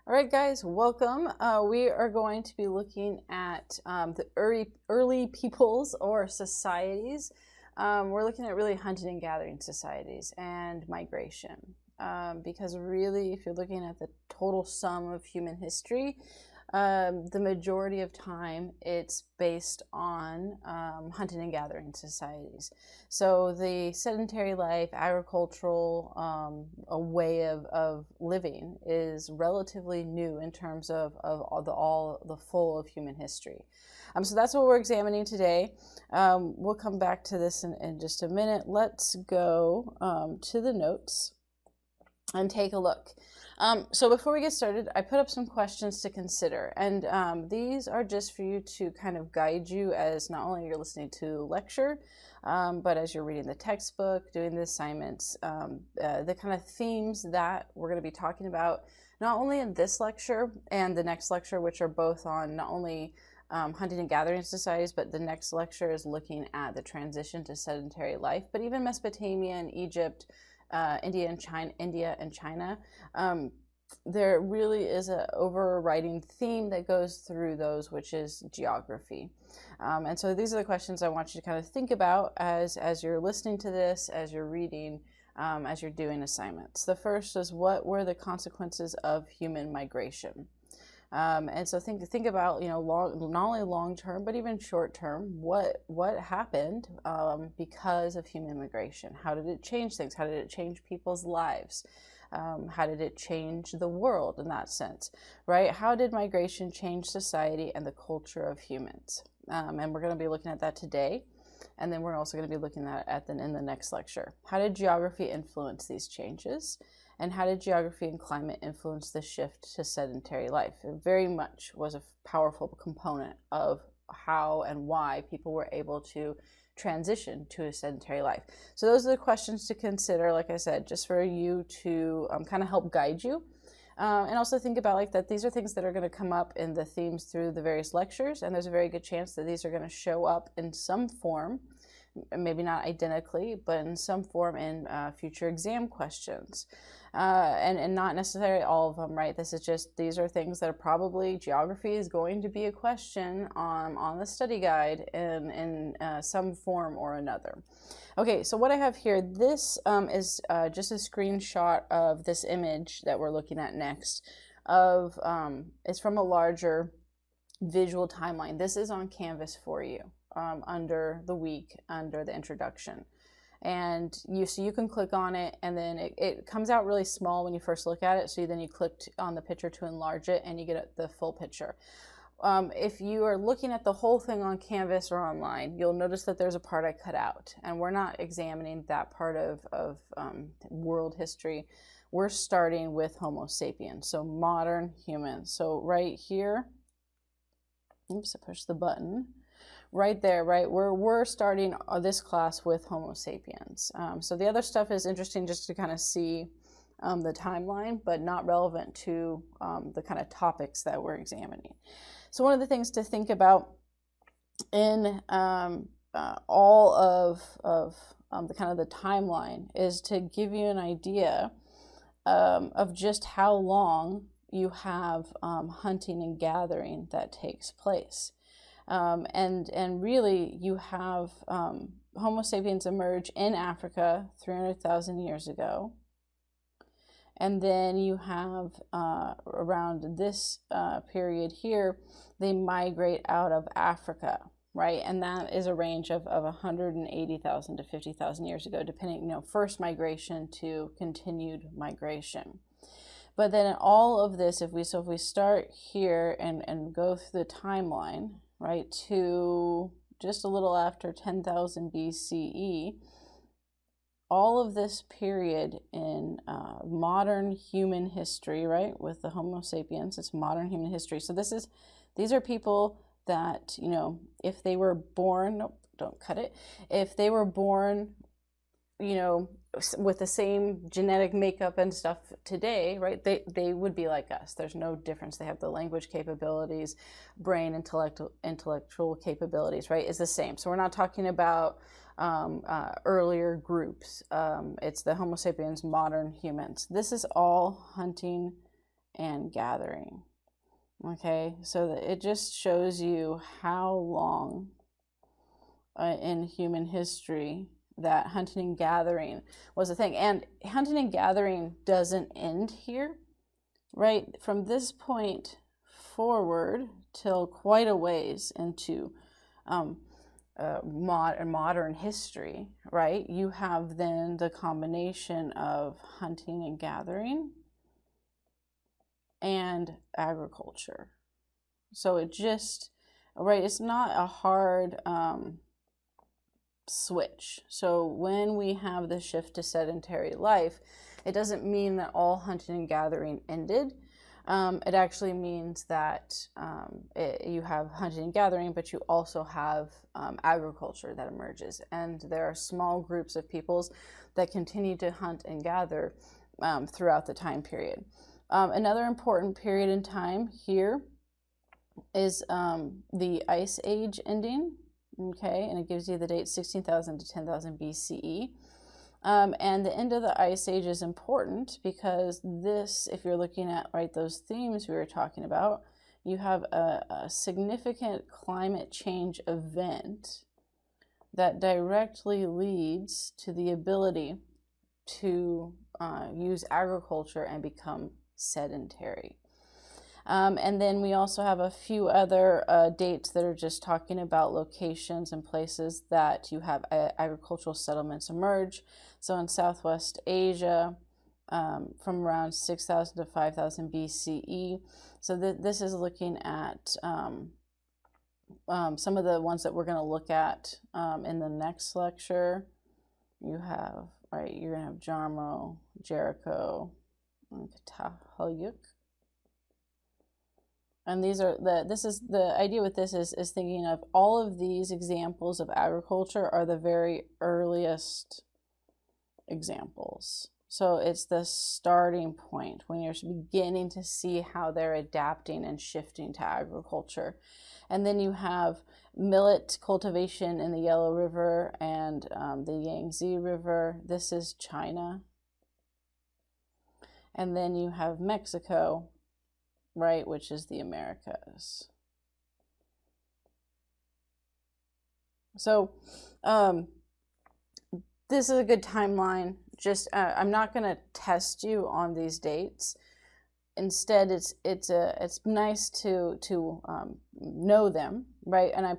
All right, guys, welcome. We are going to be looking at the early peoples or societies. We're looking at really hunting and gathering societies and migration. Because really, if you're looking at the total sum of human history, the majority of time it's based on hunting and gathering societies. So the sedentary life, agricultural a way of living is relatively new in terms of all the full of human history. So that's what we're examining today. We'll come back to this in just a minute. Let's go to the notes and take a look. So before we get started, I put up some questions to consider, and these are just for you to kind of guide you as not only you're listening to the lecture, but as you're reading the textbook, doing the assignments, the kind of themes that we're going to be talking about, not only in this lecture and the next lecture, which are both on not only hunting and gathering societies, but the next lecture is looking at the transition to sedentary life, but even Mesopotamia and Egypt, India and China. There really is an overriding theme that goes through those, which is geography. And so these are the questions I want you to kind of think about as you're listening to this, as you're reading, as you're doing assignments. The first is, what were the consequences of human migration? And so think about, not only long term, but even short term, what happened because of human migration? How did it change things? How did it change people's lives? How did it change the world in that sense, right? How did migration change society and the culture of humans? And we're going to be looking at that today. And then we're also going to be looking at in the next lecture. How did geography influence these changes? And how did geography and climate influence the shift to sedentary life? It very much was a powerful component of how and why people were able to transition to a sedentary life. So those are the questions to consider, like I said, just for you to kind of help guide you. And also think about that these are things that are going to come up in the themes through the various lectures, and there's a very good chance that these are going to show up in some form, maybe not identically, but in some form in future exam questions. And not necessarily all of them, right? These are things that are probably, geography is going to be a question on the study guide in some form or another. Okay, so what I have here, this is just a screenshot of this image that we're looking at next. It's from a larger visual timeline. This is on Canvas for you under the week, under the introduction. And you can click on it, and then it comes out really small when you first look at it. So then you click on the picture to enlarge it, and you get the full picture. If you are looking at the whole thing on Canvas or online, you'll notice that there's a part I cut out, and we're not examining that part of world history. We're starting with Homo sapiens, so modern humans. So right here, oops, I pushed the button. Right there, right, we're starting this class with Homo sapiens. So the other stuff is interesting just to kind of see the timeline, but not relevant to the kind of topics that we're examining. So one of the things to think about in all of the kind of the timeline is to give you an idea of just how long you have hunting and gathering that takes place. And really, you have Homo sapiens emerge in Africa 300,000 years ago. And then you have around this period here, they migrate out of Africa, right? And that is a range of 180,000 to 50,000 years ago, depending, first migration to continued migration. But then all of this, if we start here and go through the timeline, right, to just a little after 10,000 BCE, all of this period in modern human history, right, with the Homo sapiens, it's modern human history. So these are people that, if they were born, nope, don't cut it, if they were born, with the same genetic makeup and stuff today, right, they would be like us. There's no difference. They have the language capabilities, brain, intellectual capabilities, right, is the same. So we're not talking about earlier groups. It's the Homo sapiens, modern humans. This is all hunting and gathering. Okay, so it just shows you how long in human history that hunting and gathering was a thing. And hunting and gathering doesn't end here, right? From this point forward till quite a ways into modern history, right? You have then the combination of hunting and gathering and agriculture. So it just, right, it's not a hard switch. So when we have the shift to sedentary life, it doesn't mean that all hunting and gathering ended. It actually means that you have hunting and gathering, but you also have agriculture that emerges. And there are small groups of peoples that continue to hunt and gather throughout the time period. Another important period in time here is the Ice Age ending, okay, and it gives you the date 16,000 to 10,000 BCE. And the end of the Ice Age is important because this, if you're looking at, right, those themes we were talking about, you have a significant climate change event that directly leads to the ability to use agriculture and become sedentary. And then we also have a few other dates that are just talking about locations and places that you have agricultural settlements emerge. So in Southwest Asia, from around 6,000 to 5,000 BCE. So this is looking at some of the ones that we're going to look at in the next lecture. You have, right, you're going to have Jarmo, Jericho, and Cataluyuk. And these are the idea with this is thinking of all of these examples of agriculture are the very earliest examples. So it's the starting point when you're beginning to see how they're adapting and shifting to agriculture. And then you have millet cultivation in the Yellow River and the Yangtze River. This is China. And then you have Mexico, right, which is the Americas. So this is a good timeline. Just I'm not going to test you on these dates. Instead, it's nice to know them, right? And I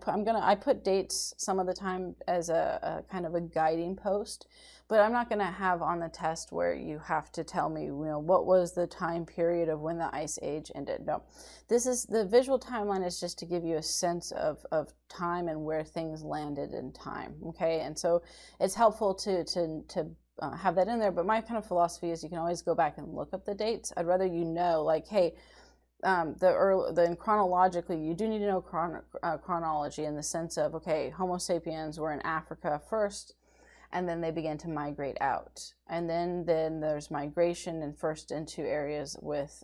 put dates some of the time as a kind of a guiding post, but I'm not going to have on the test where you have to tell me, you know, what was the time period of when the Ice Age ended. No, the visual timeline is just to give you a sense of time and where things landed in time. Okay, and so it's helpful to have that in there, but my kind of philosophy is you can always go back and look up the dates. I'd rather you know, like, hey, chronologically, you do need to know chronology in the sense of, okay, Homo sapiens were in Africa first, and then they began to migrate out, and then there's migration and first into areas with,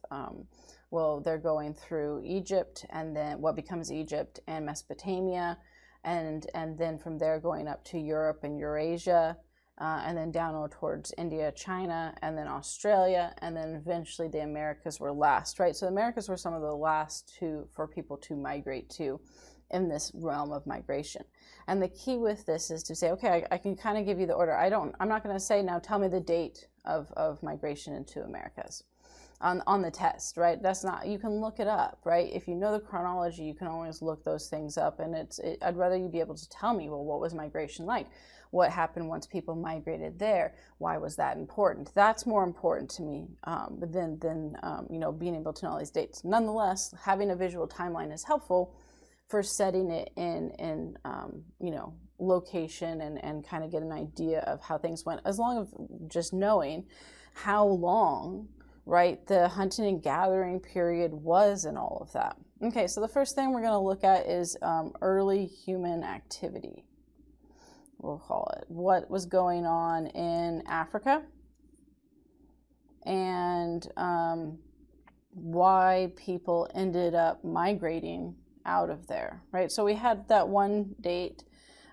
well, they're going through Egypt, and then what becomes Egypt and Mesopotamia, and then from there going up to Europe and Eurasia. And then downward towards India, China, and then Australia, and then eventually the Americas were last, right? So the Americas were some of the last for people to migrate to in this realm of migration. And the key with this is to say, okay, I can kind of give you the order. I'm not going to say, now tell me the date of migration into Americas on the test, right? That's not, you can look it up, right? If you know the chronology, you can always look those things up. And I'd rather you be able to tell me, well, what was migration like? What happened once people migrated there? Why was that important? That's more important to me than you know, being able to know all these dates. Nonetheless, having a visual timeline is helpful for setting it in you know, location and kind of get an idea of how things went, as long as just knowing how long, right, the hunting and gathering period was and all of that. Okay, so the first thing we're going to look at is early human activity. We'll call it what was going on in Africa and why people ended up migrating out of there, right? So we had that one date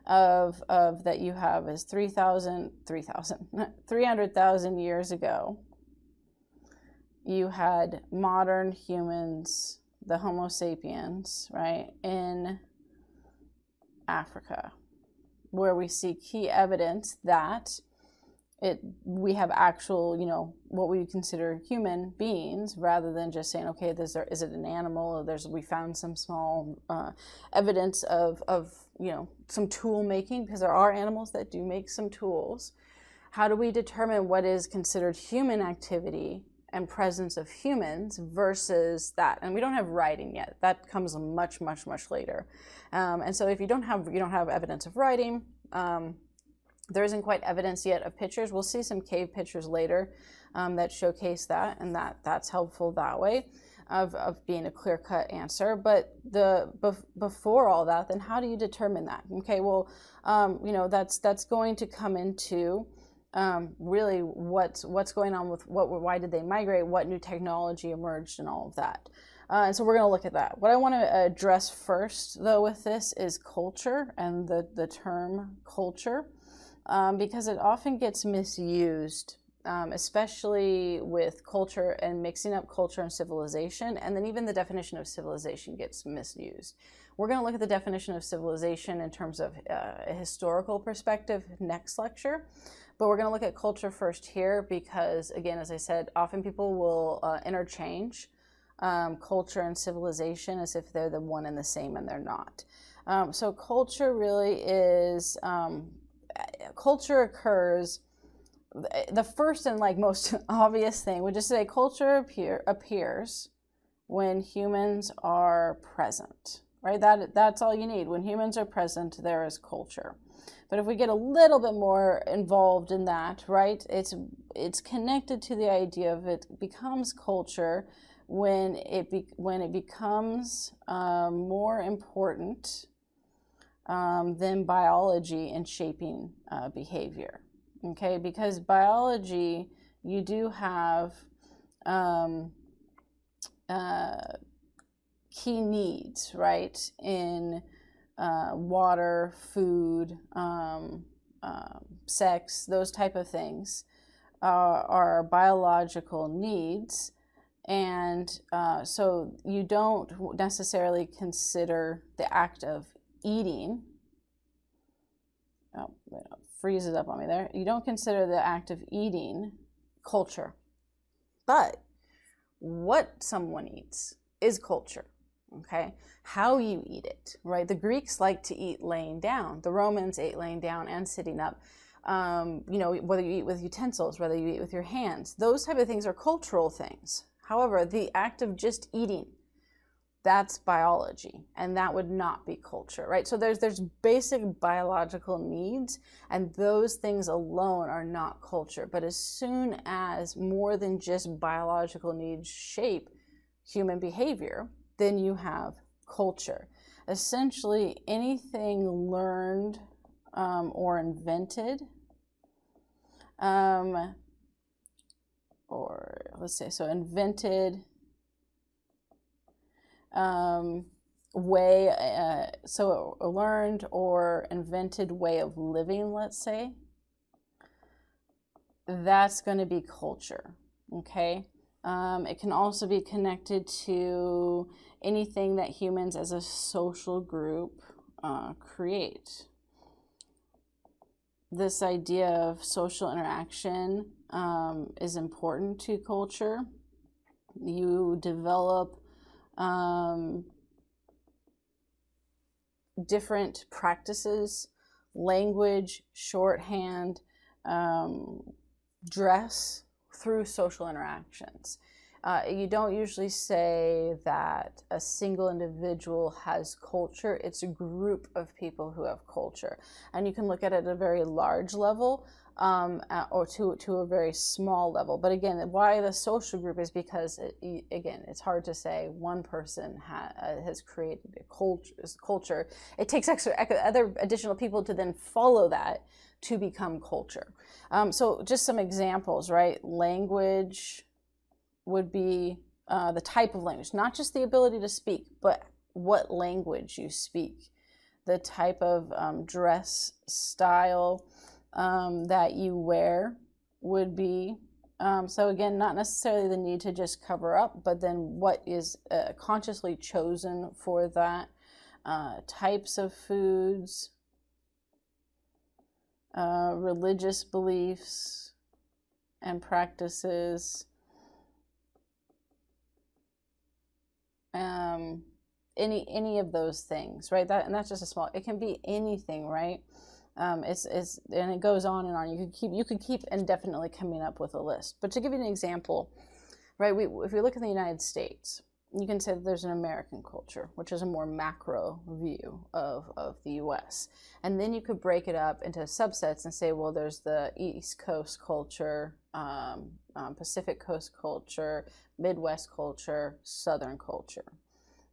of that you have is 300,000 years ago. you had modern humans, the Homo sapiens, right, in Africa, where we see key evidence that we have actual, what we consider human beings, rather than just saying, okay, is it an animal? We found some small evidence of some tool making, because there are animals that do make some tools. How do we determine what is considered human activity and presence of humans versus that? And we don't have writing yet. That comes much, much, much later. And so if you don't have evidence of writing, there isn't quite evidence yet of pictures. We'll see some cave pictures later that showcase that, and that's helpful that way of being a clear-cut answer. But before all that, then how do you determine that? Okay, well, that's going to come into really what's going on with why did they migrate, what new technology emerged, and all of that. And so we're going to look at that. What I want to address first, though, with this is culture and the term culture, because it often gets misused, especially with culture and mixing up culture and civilization, and then even the definition of civilization gets misused. We're going to look at the definition of civilization in terms of a historical perspective next lecture. But we're going to look at culture first here because, again, as I said, often people will interchange culture and civilization as if they're the one and the same, and they're not. So culture really is, culture occurs, the first and most obvious thing would just say culture appears when humans are present, right? That's all you need. When humans are present, there is culture. But if we get a little bit more involved in that, right, it's connected to the idea of it becomes culture when it becomes more important than biology in shaping behavior. Okay, because biology, you do have key needs, right, in water, food, sex, those type of things are biological needs. And so you don't necessarily consider the act of eating, freezes up on me there. You don't consider the act of eating culture. But what someone eats is culture. Okay, how you eat it, right? The Greeks like to eat laying down. The Romans ate laying down and sitting up. Whether you eat with utensils, whether you eat with your hands, those type of things are cultural things. However, the act of just eating, that's biology, and that would not be culture, right? So there's basic biological needs, and those things alone are not culture. But as soon as more than just biological needs shape human behavior, then you have culture. Essentially, anything learned or invented, invented way, so a learned or invented way of living, let's say, that's going to be culture, okay? It can also be connected to anything that humans as a social group create. This idea of social interaction is important to culture. You develop different practices, language, shorthand, dress through social interactions. You don't usually say that a single individual has culture. It's a group of people who have culture. And you can look at it at a very large level or to a very small level. But again, why the social group is because, it's hard to say one person has created a culture. It takes other additional people to then follow that to become culture. So just some examples, right? Language would be the type of language, not just the ability to speak, but what language you speak, the type of dress style that you wear would be So again, not necessarily the need to just cover up, but then what is consciously chosen for that, types of foods, religious beliefs and practices, any of those things, right? And that's just a small. It can be anything, right? And it goes on and on. You could keep indefinitely coming up with a list. But to give you an example, right? If we look at the United States, you can say that there's an American culture, which is a more macro view of the U.S. And then you could break it up into subsets and say, well, there's the East Coast culture, Pacific Coast culture, Midwest culture, Southern culture.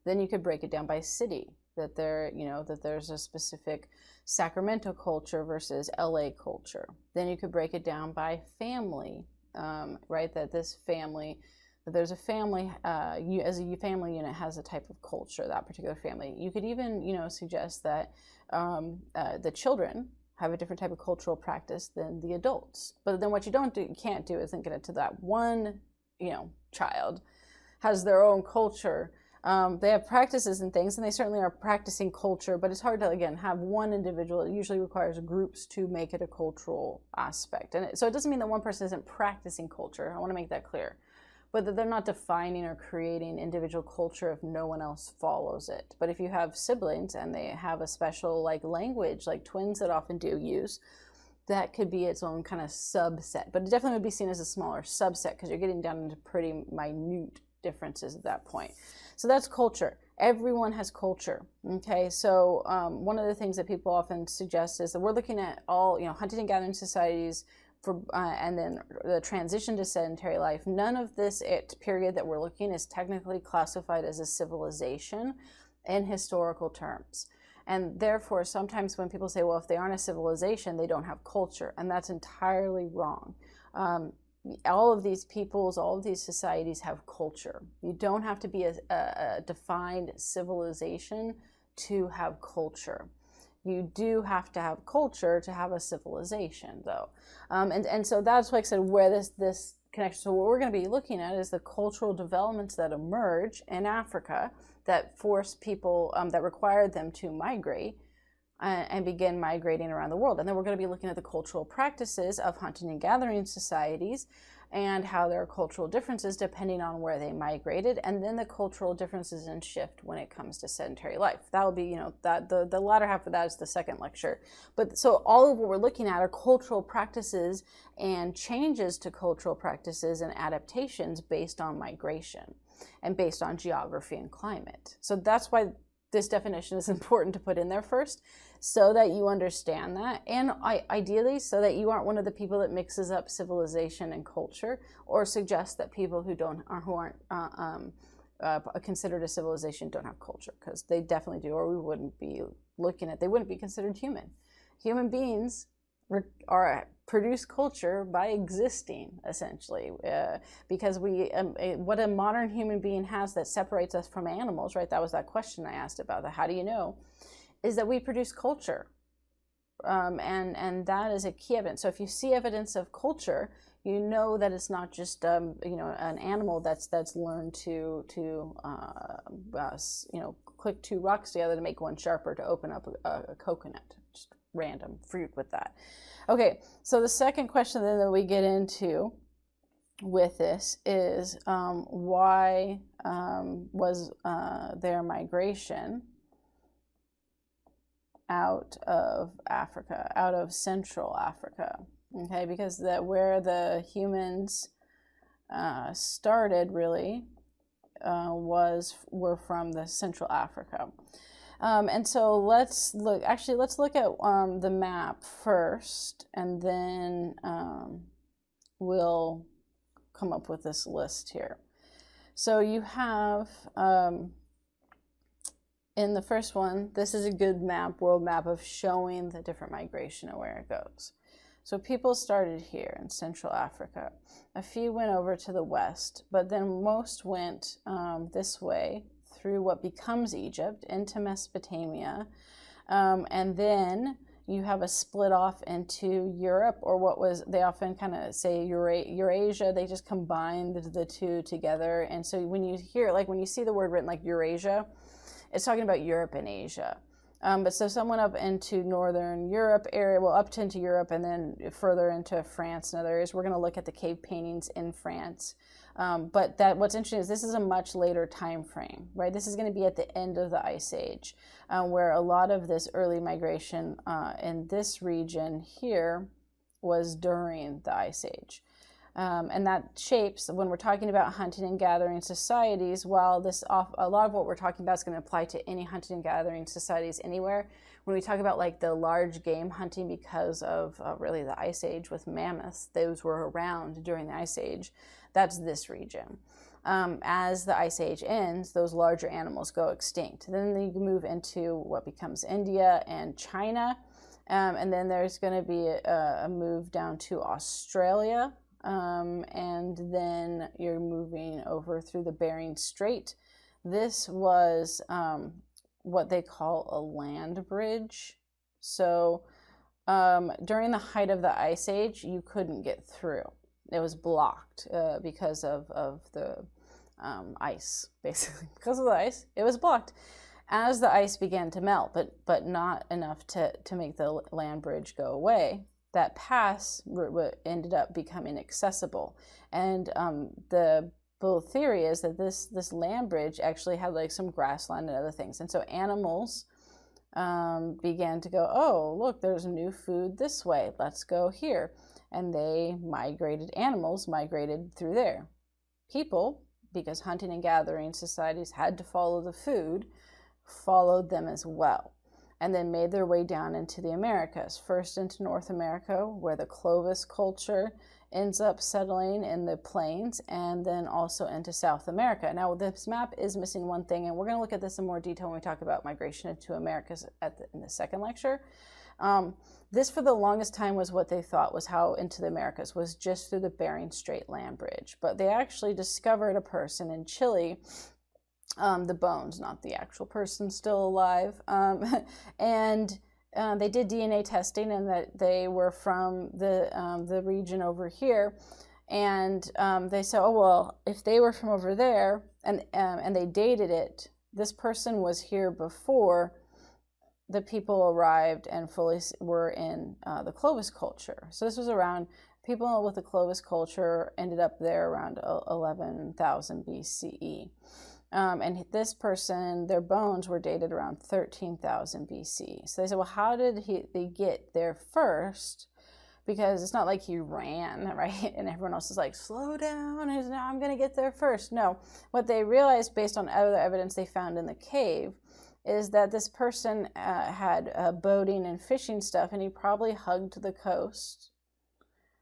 Then you could break it down by city, that there's a specific Sacramento culture versus LA culture. Then you could break it down by family, right? That there's a family, as a family unit has a type of culture, that particular family. You could even, suggest that the children have a different type of cultural practice than the adults. But then what you can't do is then get into that one, child has their own culture. They have practices and things, and they certainly are practicing culture, but it's hard to, again, have one individual. It usually requires groups to make it a cultural aspect. And so it doesn't mean that one person isn't practicing culture. I want to make that clear. But that they're not defining or creating individual culture if no one else follows it. But if you have siblings and they have a special language, like twins that often do use, that could be its own kind of subset. But it definitely would be seen as a smaller subset because you're getting down into pretty minute differences at that point. So that's culture. Everyone has culture. Okay, so one of the things that people often suggest is that we're looking at all, hunting and gathering societies, and then the transition to sedentary life. None of this period that we're looking is technically classified as a civilization in historical terms. And therefore, sometimes when people say, well, if they aren't a civilization, they don't have culture. And that's entirely wrong. All of these peoples, all of these societies have culture. You don't have to be a defined civilization to have culture. You do have to have culture to have a civilization, though. And so that's, like I said, where this connection. So what we're going to be looking at is the cultural developments that emerge in Africa that force people, that required them to migrate and begin migrating around the world. And then we're going to be looking at the cultural practices of hunting and gathering societies and how there are cultural differences depending on where they migrated, and then the cultural differences and shift when it comes to sedentary life. That will be, that the latter half of that is the second lecture. But so all of what we're looking at are cultural practices and changes to cultural practices and adaptations based on migration and based on geography and climate. So that's why this definition is important to put in there first, so that you understand that, and ideally so that you aren't one of the people that mixes up civilization and culture, or suggests that people who aren't considered a civilization don't have culture, because they definitely do, or we wouldn't be they wouldn't be considered human. Human beings produce culture by existing, essentially, because what a modern human being has that separates us from animals, right? That was that question I asked about that. How do you know? Is that we produce culture, and that is a key evidence. So if you see evidence of culture, you know that it's not just an animal that's learned to click two rocks together to make one sharper to open up a coconut. Just random fruit with that. Okay, so the second question then that we get into with this is why was their migration out of Africa, out of Central Africa? Okay, because where the humans started really were from the Central Africa. And so let's look at the map first, and then we'll come up with this list here. So you have, in the first one, this is a good map, world map, of showing the different migration and where it goes. So people started here in Central Africa. A few went over to the west, but then most went this way through what becomes Egypt into Mesopotamia. And then you have a split off into Europe, or what was, they often kind of say Eurasia. They just combined the two together. And so when you hear, like when you see the word written like Eurasia, it's talking about Europe and Asia. But so someone up into Northern Europe area, well, up into Europe and then further into France and other areas. We're going to look at the cave paintings in France. But what's interesting is this is a much later time frame, right? This is going to be at the end of the Ice Age, where a lot of this early migration in this region here was during the Ice Age. And that shapes, when we're talking about hunting and gathering societies, while a lot of what we're talking about is going to apply to any hunting and gathering societies anywhere, when we talk about like the large game hunting because of really the Ice Age with mammoths, those were around during the Ice Age, that's this region. As the Ice Age ends, those larger animals go extinct. Then you move into what becomes India and China, and then there's going to be a move down to Australia. And then you're moving over through the Bering Strait. This was what they call a land bridge. So during the height of the Ice Age, you couldn't get through. It was blocked because of the ice, basically. Because of the ice, it was blocked. As the ice began to melt, but not enough to make the land bridge go away, that pass ended up becoming accessible. And the theory is that this land bridge actually had like some grassland and other things. And so animals began to go, oh, look, there's new food this way. Let's go here. And animals migrated through there. People, because hunting and gathering societies had to follow the food, followed them as well, and then made their way down into the Americas, first into North America, where the Clovis culture ends up settling in the plains, and then also into South America. Now, this map is missing one thing, and we're going to look at this in more detail when we talk about migration into Americas in the second lecture. This, for the longest time, was what they thought was how into the Americas, was just through the Bering Strait land bridge. But they actually discovered a person in Chile, the bones, not the actual person still alive, and they did DNA testing, and that they were from the region over here, and they said, oh well, if they were from over there, and they dated it, this person was here before the people arrived and fully were in the Clovis culture. So this was around, people with the Clovis culture ended up there around 11,000 BCE. And this person, their bones were dated around 13,000 BC. So they said, well, how did they get there first? Because it's not like he ran, right? And everyone else is like, slow down, and now I'm going to get there first. No, what they realized based on other evidence they found in the cave is that this person had boating and fishing stuff, and he probably hugged the coast,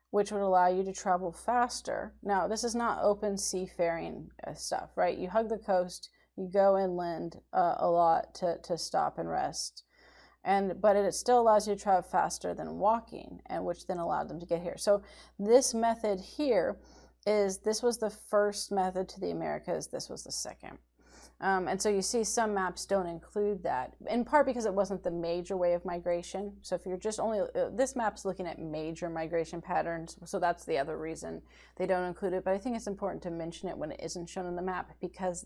which would allow you to travel faster. Now, this is not open seafaring stuff, right? You hug the coast, you go inland a lot to stop and rest. But it still allows you to travel faster than walking, and which then allowed them to get here. So this method here this was the first method to the Americas, this was the second. And so you see some maps don't include that, in part because it wasn't the major way of migration. So if you're just only, this map's looking at major migration patterns, so that's the other reason they don't include it. But I think it's important to mention it when it isn't shown in the map, because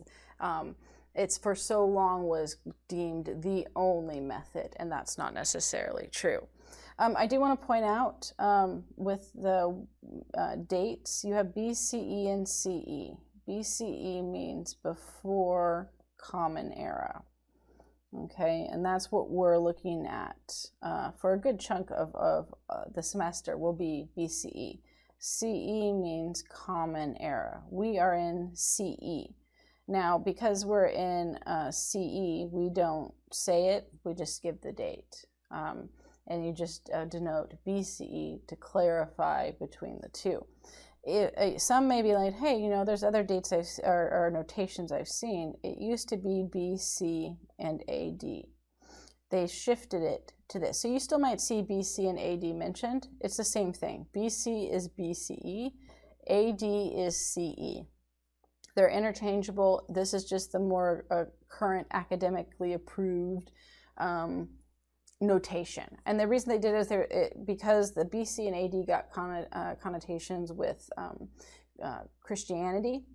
it's for so long was deemed the only method, and that's not necessarily true. I do want to point out with the dates, you have BCE and CE. BCE means before Common Era, okay? And that's what we're looking at for a good chunk of the semester will be BCE. CE means Common Era. We are in CE. Now, because we're in CE, we don't say it, we just give the date. And you just denote BCE to clarify between the two. Some may be like, hey, you know, there's other dates or notations I've seen. It used to be BC and AD. They shifted it to this. So you still might see BC and AD mentioned. It's the same thing. BC is BCE, AD is CE. They're interchangeable. This is just the more current academically approved notation. And the reason they did it is because the BC and AD got connotations with Christianity,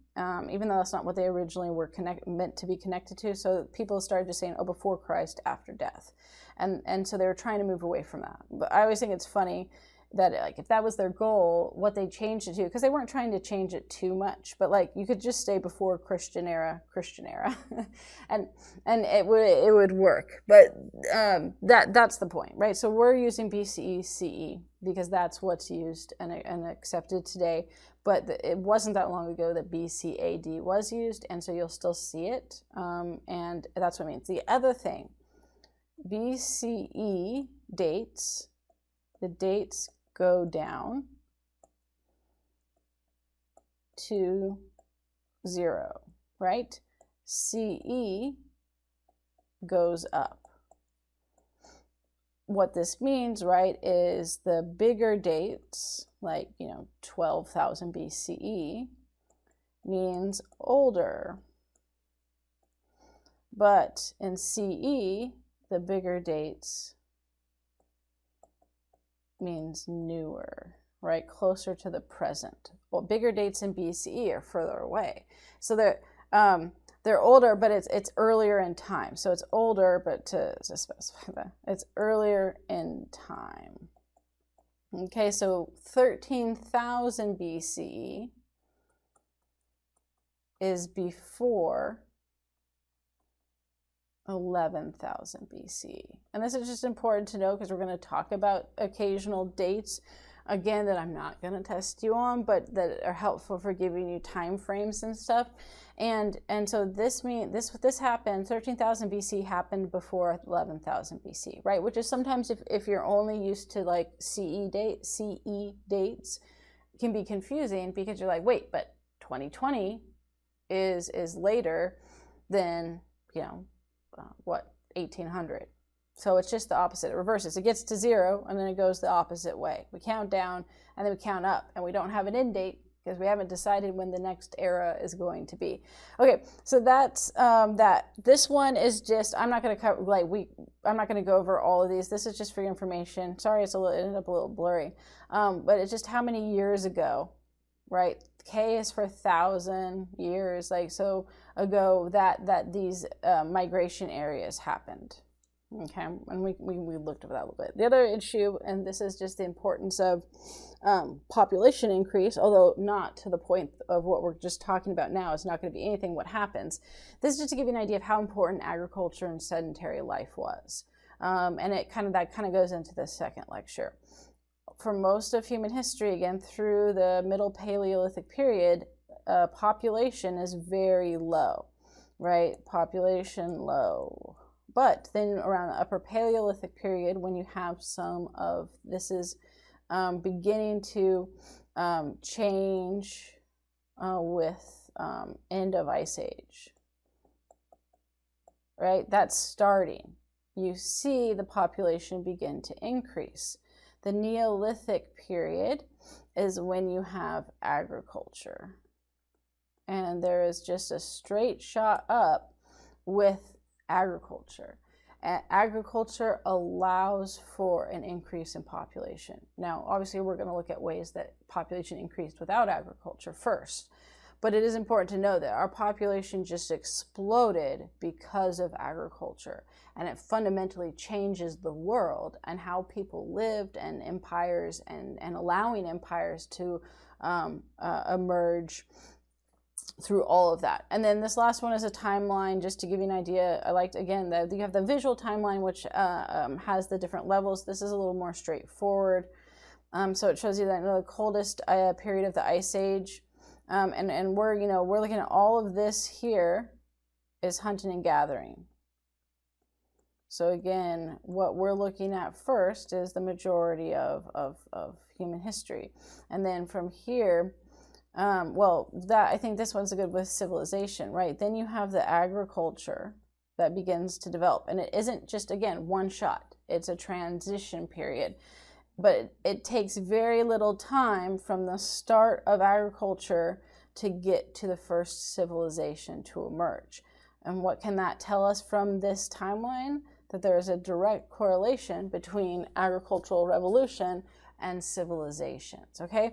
even though that's not what they originally were meant to be connected to. So people started just saying, oh, before Christ, after death. And so they were trying to move away from that. But I always think it's funny that, like, if that was their goal, what they changed it to, because they weren't trying to change it too much, but like you could just stay before Christian era, and it would work. But that's the point, right? So we're using BCE CE because that's what's used and accepted today. But it wasn't that long ago that BC AD was used, and so you'll still see it, and that's what it means. The other thing, BCE dates, the dates go down to 0, right? CE goes up. What this means, right, is the bigger dates, like, 12,000 BCE, means older. But in CE, the bigger dates means newer, right? Closer to the present. Well, bigger dates in BCE are further away. So they're older, but it's earlier in time. So it's older, but to specify that, it's earlier in time. Okay, so 13,000 BCE is before 11,000 BC. And this is just important to know because we're going to talk about occasional dates, again, that I'm not going to test you on, but that are helpful for giving you time frames and stuff. And so this happened, 13,000 BC happened before 11,000 BC, right? Which is sometimes if you're only used to like CE dates can be confusing because you're like, wait, but 2020 is later than, 1800. So it's just the opposite. It reverses. It gets to 0 and then it goes the opposite way. We count down and then we count up, and we don't have an end date because we haven't decided when the next era is going to be. Okay, so that's that. This one is just, I'm not going to cover, I'm not going to go over all of these. This is just for your information. Sorry, it ended up a little blurry, but it's just how many years ago, right? K is for 1,000 years, like so ago that these migration areas happened. Okay, and we looked at that a little bit. The other issue, and this is just the importance of population increase, although not to the point of what we're just talking about now. It's not going to be anything what happens. This is just to give you an idea of how important agriculture and sedentary life was, and that kind of goes into the second lecture. For most of human history, again, through the Middle Paleolithic period, population is very low, right? Population low. But then around the Upper Paleolithic period, when you have some of this is beginning to change with end of Ice Age, right? That's starting. You see the population begin to increase. The Neolithic period is when you have agriculture. And there is just a straight shot up with agriculture. And agriculture allows for an increase in population. Now, obviously, we're going to look at ways that population increased without agriculture first. But it is important to know that our population just exploded because of agriculture. And it fundamentally changes the world and how people lived, and empires, and allowing empires to emerge through all of that. And then this last one is a timeline, just to give you an idea. I liked, again, that you have the visual timeline, which has the different levels. This is a little more straightforward. So it shows you that in the coldest period of the Ice Age, and we're looking at all of this here is hunting and gathering. So again, what we're looking at first is the majority of human history. And then from here, I think this one's good with civilization, right? Then you have the agriculture that begins to develop. And it isn't just, again, one shot. It's a transition period. But it takes very little time from the start of agriculture to get to the first civilization to emerge. And what can that tell us from this timeline? that there is a direct correlation between agricultural revolution and civilizations. Okay,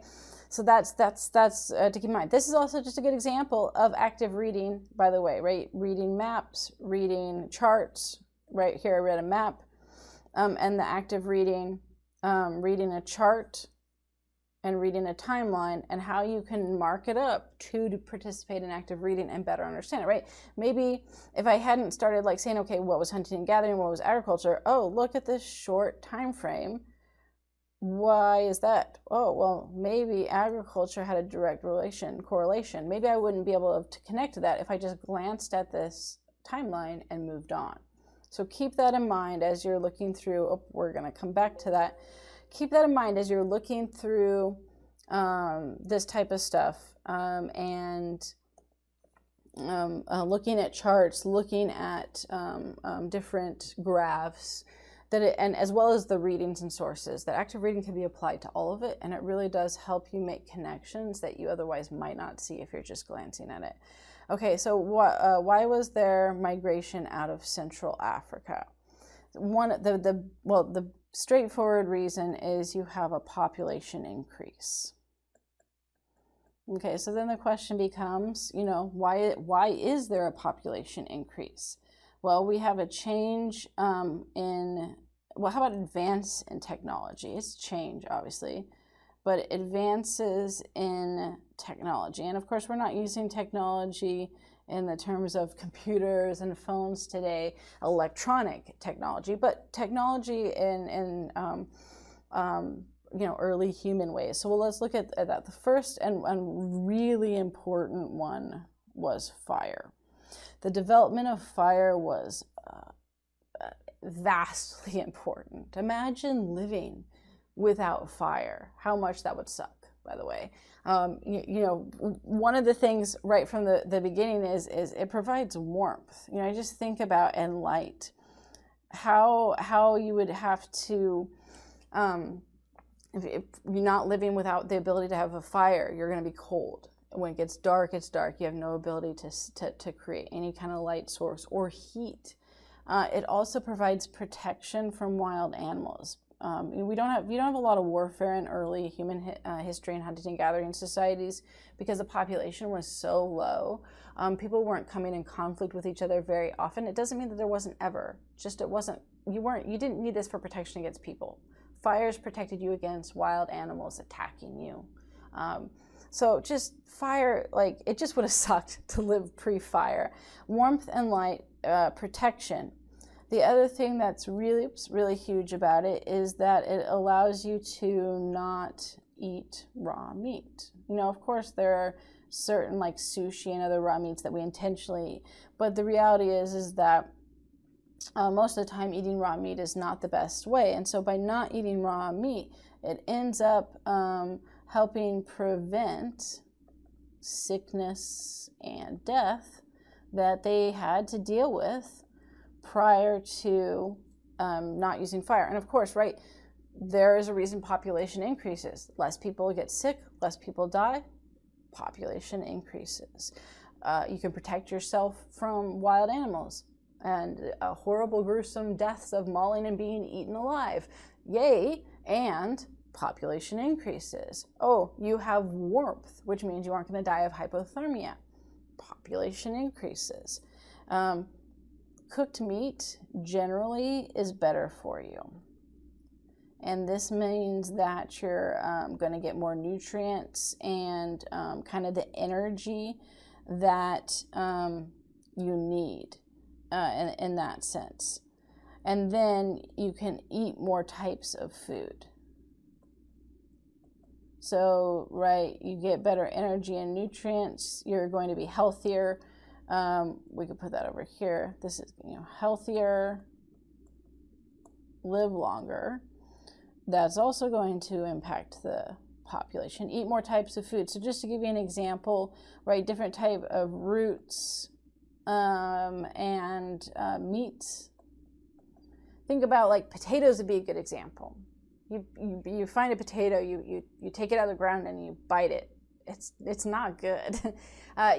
so that's to keep in mind. This is also just a good example of active reading, by the way, right? Reading maps, reading charts. Right here I read a map, and the active reading, reading a chart and reading a timeline, and how you can mark it up to participate in active reading and better understand it, right? Maybe if I hadn't started like saying, okay, what was hunting and gathering, what was agriculture? Oh, look at this short time frame. Why is that? Oh, well, maybe agriculture had a direct correlation. Maybe I wouldn't be able to connect to that if I just glanced at this timeline and moved on. So keep that in mind as you're looking through. Oh, we're going to come back to that. Keep that in mind as you're looking through this type of stuff, and looking at charts, looking at different graphs, and as well as the readings and sources. That active reading can be applied to all of it, and it really does help you make connections that you otherwise might not see if you're just glancing at it. Okay, so why was there migration out of Central Africa? The straightforward reason is you have a population increase. Okay, so then the question becomes, why is there a population increase? Well, we have a change how about advance in technology? It's change, obviously, but advances in technology. And of course, we're not using technology in the terms of computers and phones today, electronic technology, but technology in early human ways. So let's look at that. The first and really important one was fire. The development of fire was vastly important. Imagine living without fire. How much that would suck, by the way. One of the things right from the beginning is it provides warmth. I just think about, and light, how you would have to, if you're not living without the ability to have a fire, you're going to be cold. When it gets dark, it's dark. You have no ability to create any kind of light source or heat. It also provides protection from wild animals. We don't have a lot of warfare in early human history and hunting and gathering societies because the population was so low. People weren't coming in conflict with each other very often. It doesn't mean that there wasn't ever. Just you didn't need this for protection against people. Fires protected you against wild animals attacking you. So just fire, it just would have sucked to live pre-fire. Warmth and light, protection. The other thing that's really, really huge about it is that it allows you to not eat raw meat. Of course, there are certain like sushi and other raw meats that we intentionally eat, but the reality is that most of the time eating raw meat is not the best way. And so by not eating raw meat, it ends up helping prevent sickness and death that they had to deal with prior to not using fire. And of course, right, there is a reason population increases. Less people get sick, less people die, population increases. You can protect yourself from wild animals and horrible, gruesome deaths of mauling and being eaten alive. Yay, and population increases. Oh, you have warmth, which means you aren't going to die of hypothermia. Population increases. Cooked meat generally is better for you. And this means that you're going to get more nutrients and kind of the energy that you need in that sense. And then you can eat more types of food. So, right, you get better energy and nutrients. You're going to be healthier. We could put that over here. This is, healthier, live longer. That's also going to impact the population. Eat more types of food. So just to give you an example, right, different type of roots and meats. Think about like potatoes would be a good example. You find a potato, you take it out of the ground and you bite it. it's not good.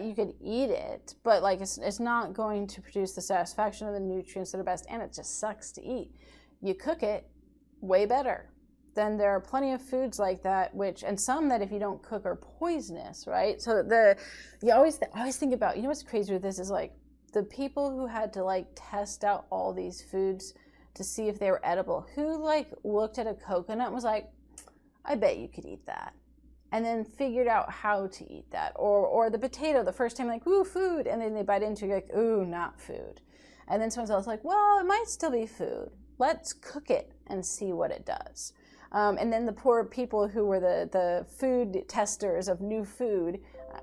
You could eat it, but like it's not going to produce the satisfaction of the nutrients that are best, and it just sucks to eat. You cook it, way better. Then there are plenty of foods like that, and some that if you don't cook are poisonous, right? So you always think about, what's crazy with this is like the people who had to like test out all these foods to see if they were edible, who like looked at a coconut and was like, I bet you could eat that. And then figured out how to eat that. Or the potato, the first time like, ooh, food. And then they bite into it, like, ooh, not food. And then someone else like, well, it might still be food. Let's cook it and see what it does. And then the poor people who were the food testers of new food,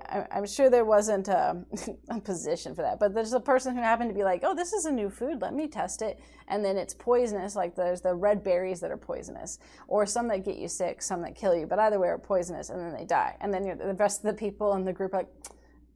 I'm sure there wasn't a position for that, but there's a person who happened to be like, oh, this is a new food, let me test it. And then it's poisonous, like there's the red berries that are poisonous, or some that get you sick, some that kill you, but either way are poisonous, and then they die. And then the rest of the people in the group are like,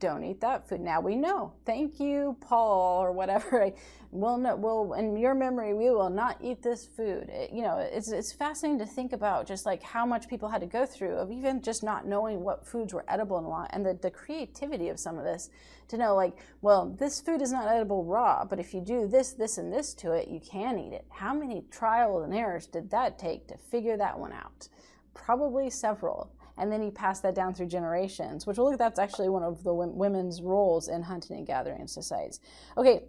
don't eat that food. Now we know. Thank you, Paul, or whatever. In your memory, we will not eat this food. It's fascinating to think about just like how much people had to go through of even just not knowing what foods were edible and what, and the creativity of some of this to know like, well, this food is not edible raw, but if you do this, this, and this to it, you can eat it. How many trials and errors did that take to figure that one out? Probably several. And then he passed that down through generations, which that's actually one of the women's roles in hunting and gathering societies. Okay,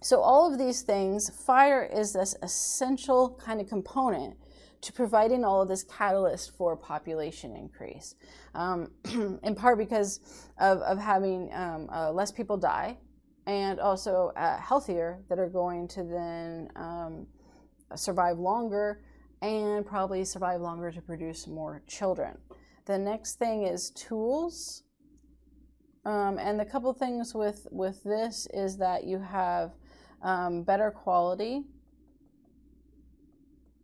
so all of these things, fire is this essential kind of component to providing all of this catalyst for population increase, in part because of having less people die, and also healthier that are going to then survive longer and probably survive longer to produce more children. The next thing is tools. And the couple things with this is that you have better quality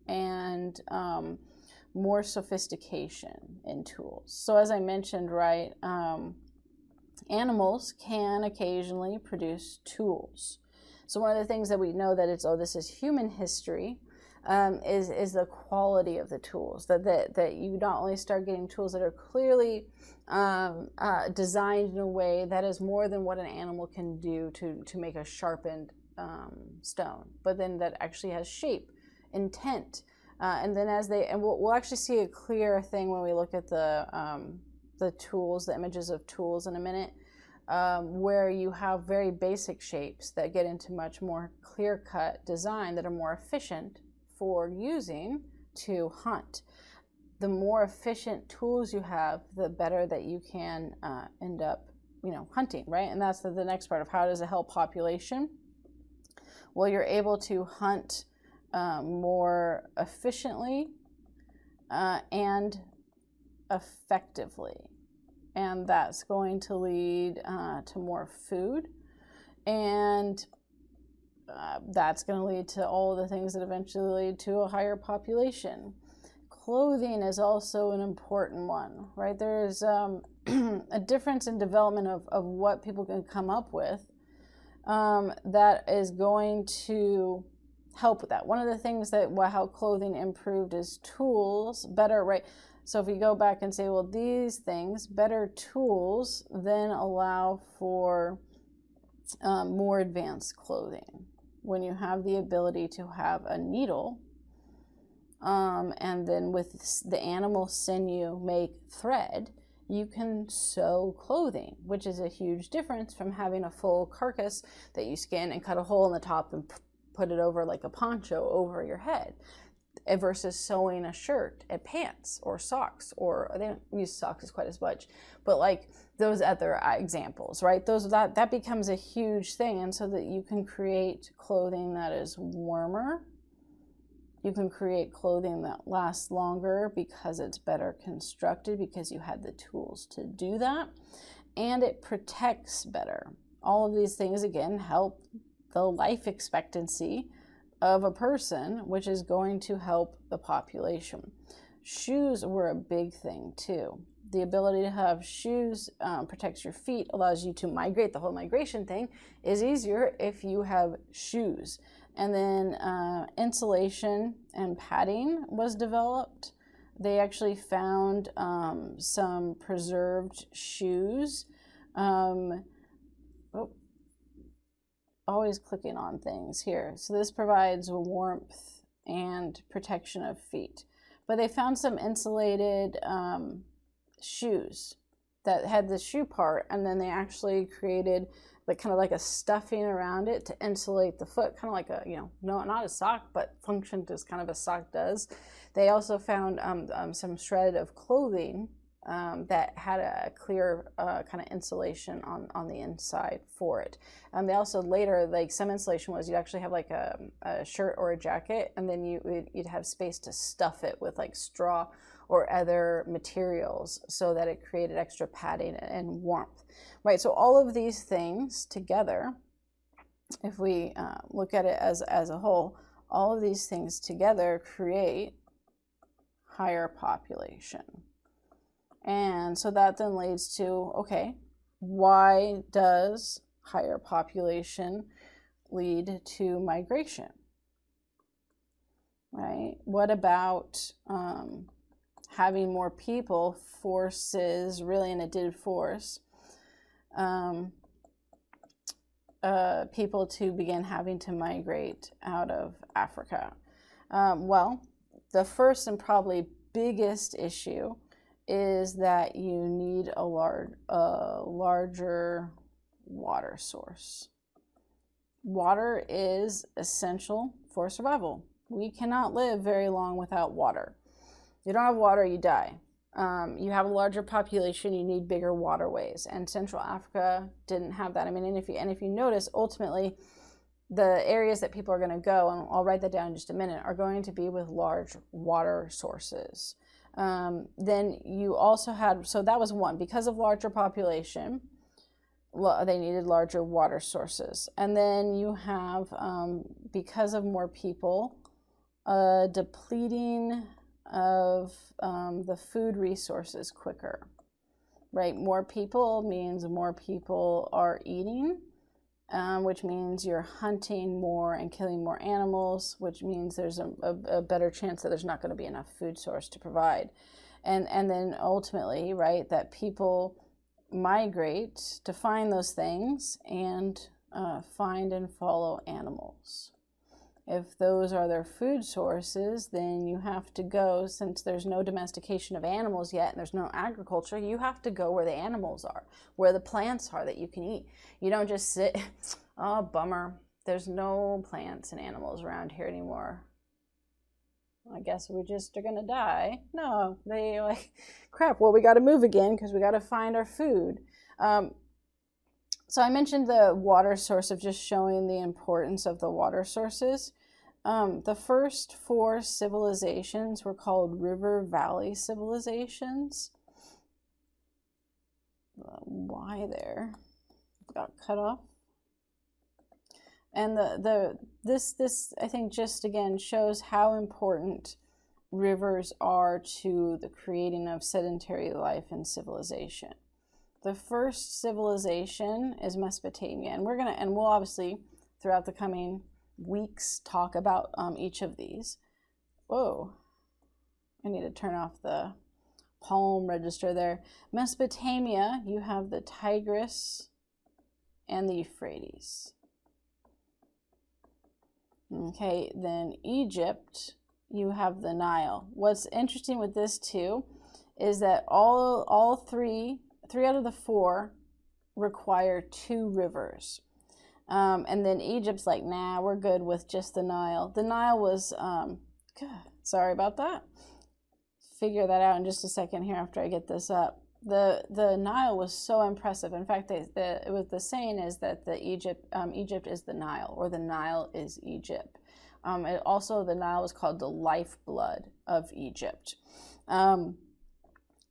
and more sophistication in tools. So as I mentioned, right, animals can occasionally produce tools. So one of the things that we know that this is human history, is the quality of the tools, that you not only start getting tools that are clearly designed in a way that is more than what an animal can do to make a sharpened stone, but then that actually has shape, intent, and then we'll actually see a clear thing when we look at the tools, the images of tools in a minute, where you have very basic shapes that get into much more clear-cut design that are more efficient for using to hunt. The more efficient tools you have, the better that you can end up, hunting, right? And that's the next part of how does it help population? Well, you're able to hunt more efficiently and effectively, and that's going to lead to more food, and that's going to lead to all the things that eventually lead to a higher population. Clothing is also an important one, right? There's a difference in development of what people can come up with that is going to help with that. One of the things that how clothing improved is tools, better, right? So if we go back and say, well, these things, better tools, then allow for more advanced clothing. When you have the ability to have a needle, and then with the animal sinew make thread, you can sew clothing, which is a huge difference from having a full carcass that you skin and cut a hole in the top and put it over like a poncho over your head, versus sewing a shirt and pants or socks, or they don't use socks as quite as much, but like those other examples, right? That becomes a huge thing. And so that you can create clothing that is warmer, you can create clothing that lasts longer because it's better constructed, because you had the tools to do that, and it protects better. All of these things again help the life expectancy of a person, which is going to help the population. Shoes were a big thing too. The ability to have shoes protects your feet, allows you to migrate. The whole migration thing is easier if you have shoes. And then insulation and padding was developed they actually found some preserved shoes. Oh, always clicking on things here. So this provides warmth and protection of feet. But they found some insulated shoes that had the shoe part, and then they actually created like kind of like a stuffing around it to insulate the foot, kind of like a, no, not a sock, but functioned as kind of a sock does. They also found some shred of clothing that had a clear kind of insulation on the inside for it. They also later, like some insulation was, you'd actually have like a shirt or a jacket, and then you'd have space to stuff it with like straw or other materials so that it created extra padding and warmth, right? So all of these things together, if we look at it as a whole, all of these things together create higher population. And so that then leads to, okay, why does higher population lead to migration, right? What about having more people forces, really, and it did force people to begin having to migrate out of Africa? Well, the first and probably biggest issue is that you need a larger water source. Water is essential for survival. We cannot live very long without water. You don't have water, you die. You have a larger population, you need bigger waterways, and Central Africa didn't have that. I mean, and if you notice, ultimately, the areas that people are going to go, and I'll write that down in just a minute, are going to be with large water sources. Then you also had, so that was one, because of larger population, they needed larger water sources. And then you have, because of more people, depleting of the food resources quicker, right? More people means more people are eating, which means you're hunting more and killing more animals, which means there's a better chance that there's not going to be enough food source to provide. And then ultimately, right, that people migrate to find those things and find and follow animals. If those are their food sources, then you have to go, since there's no domestication of animals yet and there's no agriculture, you have to go where the animals are, where the plants are that you can eat. You don't just sit, oh, bummer, there's no plants and animals around here anymore. I guess we just are gonna die. No, they like, crap, well, we gotta move again because we gotta find our food. So I mentioned the water source of just showing the importance of the water sources. The first 4 civilizations were called river valley civilizations. Why there got cut off. And this I think just again shows how important rivers are to the creating of sedentary life and civilization. The first civilization is Mesopotamia, and we'll obviously throughout the coming weeks talk about each of these. Whoa, I need to turn off the palm register there. Mesopotamia, you have the Tigris and the Euphrates. Okay, then Egypt, you have the Nile. What's interesting with this too is that all three out of the 4 require 2 rivers. And then Egypt's like, nah, we're good with just the Nile. The Nile was, sorry about that. Figure that out in just a second here after I get this up. The Nile was so impressive. In fact, the saying is that Egypt is the Nile, or the Nile is Egypt. Also, the Nile was called the lifeblood of Egypt. And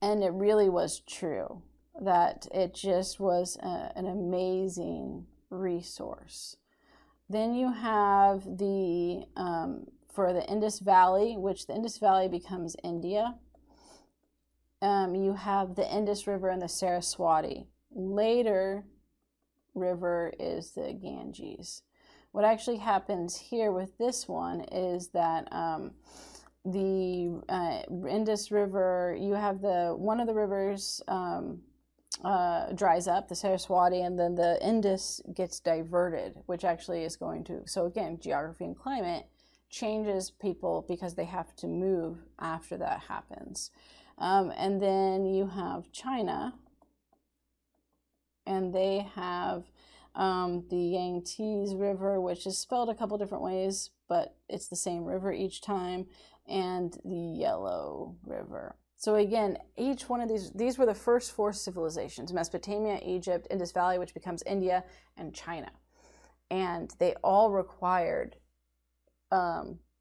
it really was true that it just was an amazing resource. Then you have for the Indus Valley, which the Indus Valley becomes India. You have the Indus River and the Saraswati. Later river is the Ganges. What actually happens here with this one is that the Indus River, you have one of the rivers dries up, the Saraswati, and then the Indus gets diverted, which actually is going to, so again, geography and climate changes people because they have to move after that happens. And then you have China, and they have the Yangtze River, which is spelled a couple different ways, but it's the same river each time, and the Yellow River. So again, each one of these were the first four civilizations: Mesopotamia, Egypt, Indus Valley, which becomes India, and China. And they all required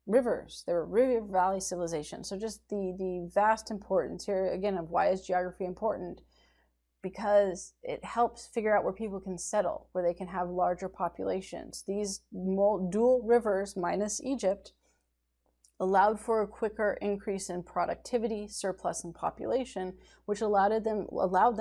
rivers. They were river valley civilizations. So just the vast importance here, again, of why is geography important? Because it helps figure out where people can settle, where they can have larger populations. These dual rivers, minus Egypt, allowed for a quicker increase in productivity, surplus in population, which allowed them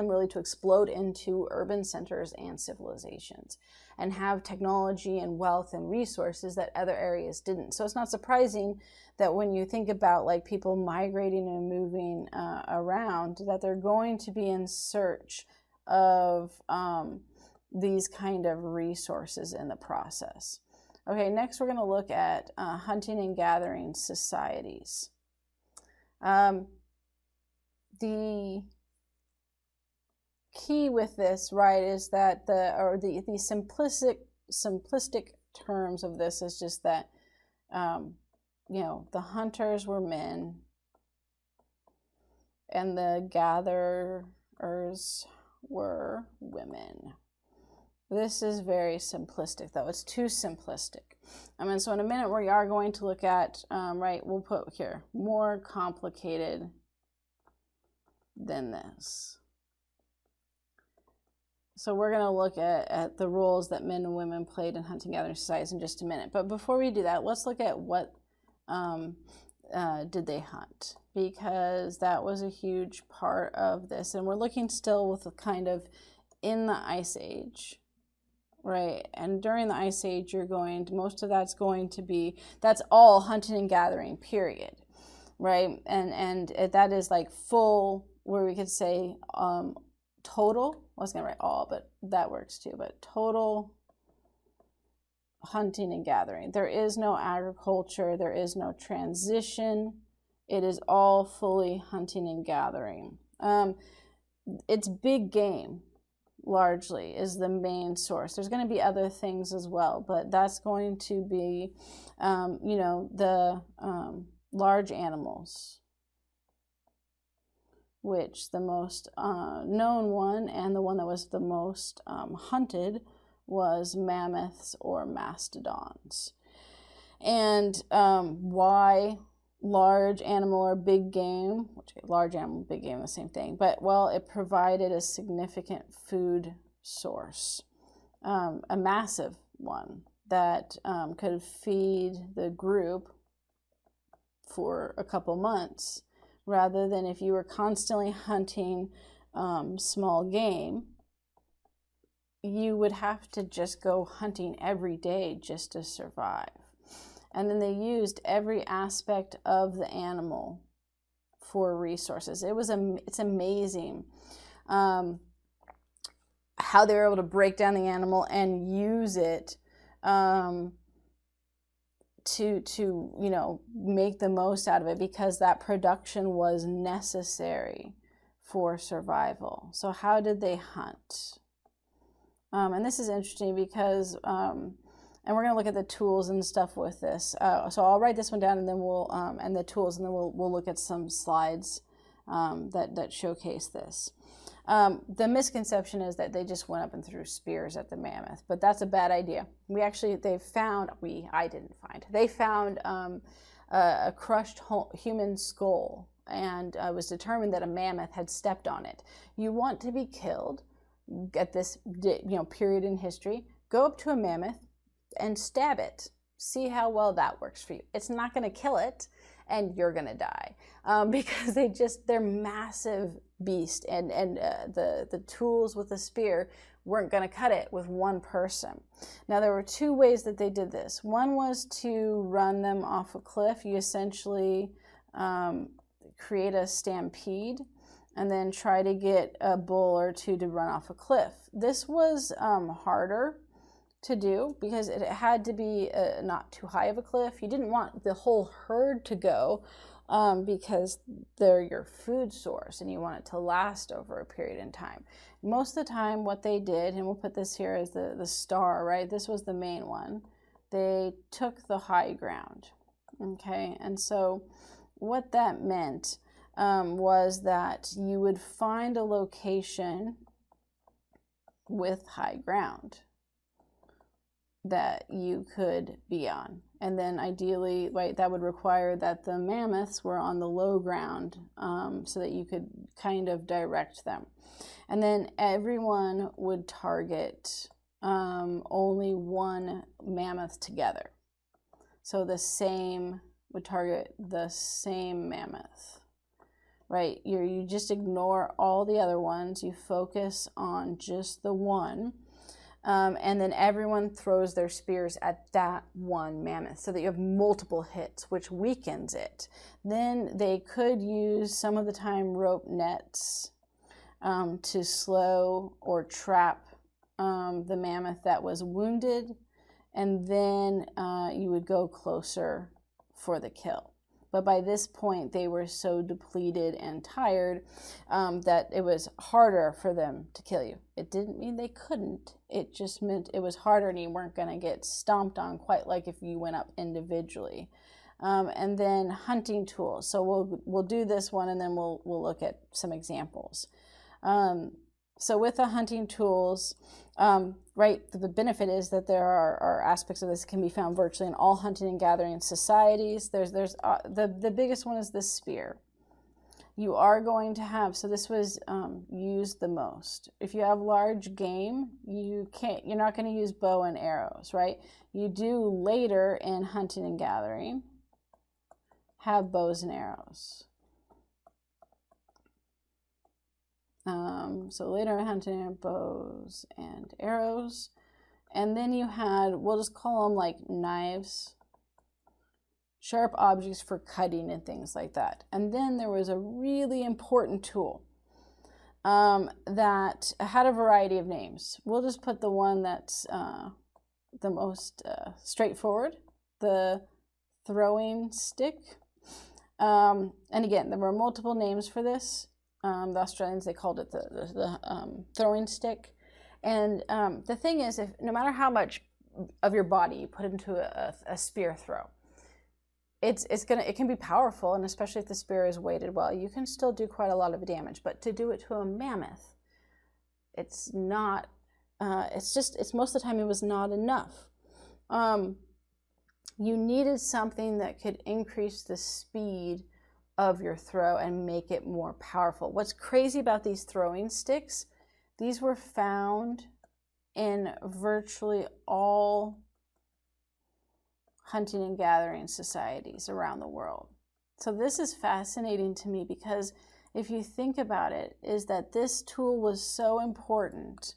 really to explode into urban centers and civilizations and have technology and wealth and resources that other areas didn't. So it's not surprising that when you think about like people migrating and moving around, that they're going to be in search of these kind of resources in the process. Okay, next we're going to look at hunting and gathering societies. The key with this, right, is that the simplistic terms of this is just that you know, the hunters were men and the gatherers were women. This is very simplistic, though. It's too simplistic. And so in a minute, we are going to look at, right, we'll put here, more complicated than this. So we're going to look at the roles that men and women played in hunting gathering societies in just a minute. But before we do that, let's look at what did they hunt, because that was a huge part of this. And we're looking still with a kind of in the Ice Age. Right, and during the Ice Age, most of that's going to be, that's all hunting and gathering, period, right? And that is like full, where we could say total, I was going to write all, but that works too, but total hunting and gathering. There is no agriculture, there is no transition, it is all fully hunting and gathering. It's big game. Largely is the main source. There's going to be other things as well, but that's going to be, you know, the large animals, which the most known one and the one that was the most hunted was mammoths or mastodons. And why large animal or big game, which large animal, big game, the same thing, but well, it provided a significant food source, a massive one that could feed the group for a couple months, rather than if you were constantly hunting small game, you would have to just go hunting every day just to survive. And then they used every aspect of the animal for resources. It's amazing how they were able to break down the animal and use it to you know, make the most out of it, because that production was necessary for survival. So how did they hunt? And this is interesting because and we're going to look at the tools and stuff with this. So I'll write this one down, and then we'll and the tools, and then we'll look at some slides that showcase this. The misconception is that they just went up and threw spears at the mammoth, but that's a bad idea. They found a crushed human skull, and it was determined that a mammoth had stepped on it. You want to be killed at this period in history, go up to a mammoth and stab it. See how well that works for you. It's not going to kill it, and you're going to die because they're massive beast, and the tools with the spear weren't going to cut it with one person. Now, there were two ways that they did this. One was to run them off a cliff. You essentially create a stampede and then try to get a bull or two to run off a cliff. This was harder to do because it had to be not too high of a cliff. You didn't want the whole herd to go because they're your food source and you want it to last over a period in time. Most of the time what they did, and we'll put this here as the star, right? This was the main one. They took the high ground, okay? And so what that meant was that you would find a location with high ground that you could be on. And then ideally, right, that would require that the mammoths were on the low ground so that you could kind of direct them. And then everyone would target only one mammoth together. So the same would target the same mammoth, right? You just ignore all the other ones. You focus on just the one. And then everyone throws their spears at that one mammoth so that you have multiple hits, which weakens it. Then they could use some of the time rope nets to slow or trap the mammoth that was wounded, and then you would go closer for the kill. But by this point, they were so depleted and tired that it was harder for them to kill you. It didn't mean they couldn't. It just meant it was harder and you weren't going to get stomped on quite like if you went up individually. And then hunting tools. So we'll do this one and then we'll look at some examples. So with the hunting tools, right, the benefit is that there are aspects of this that can be found virtually in all hunting and gathering societies. There's the biggest one is the spear. You are going to have, so this was used the most. If you have large game, you're not going to use bow and arrows, right? You do later in hunting and gathering have bows and arrows. So later in hunting, bows and arrows. And then you had, we'll just call them like knives, sharp objects for cutting and things like that. And then there was a really important tool that had a variety of names. We'll just put the one that's the most straightforward, the throwing stick. And again, there were multiple names for this. The Australians, they called it the throwing stick. And the thing is, no matter how much of your body you put into a spear throw, it can be powerful, and especially if the spear is weighted well, you can still do quite a lot of damage. But to do it to a mammoth, it's not. It's most of the time it was not enough. You needed something that could increase the speed of your throw and make it more powerful. What's crazy about these throwing sticks, these were found in virtually all hunting and gathering societies around the world. So this is fascinating to me because if you think about it, is that this tool was so important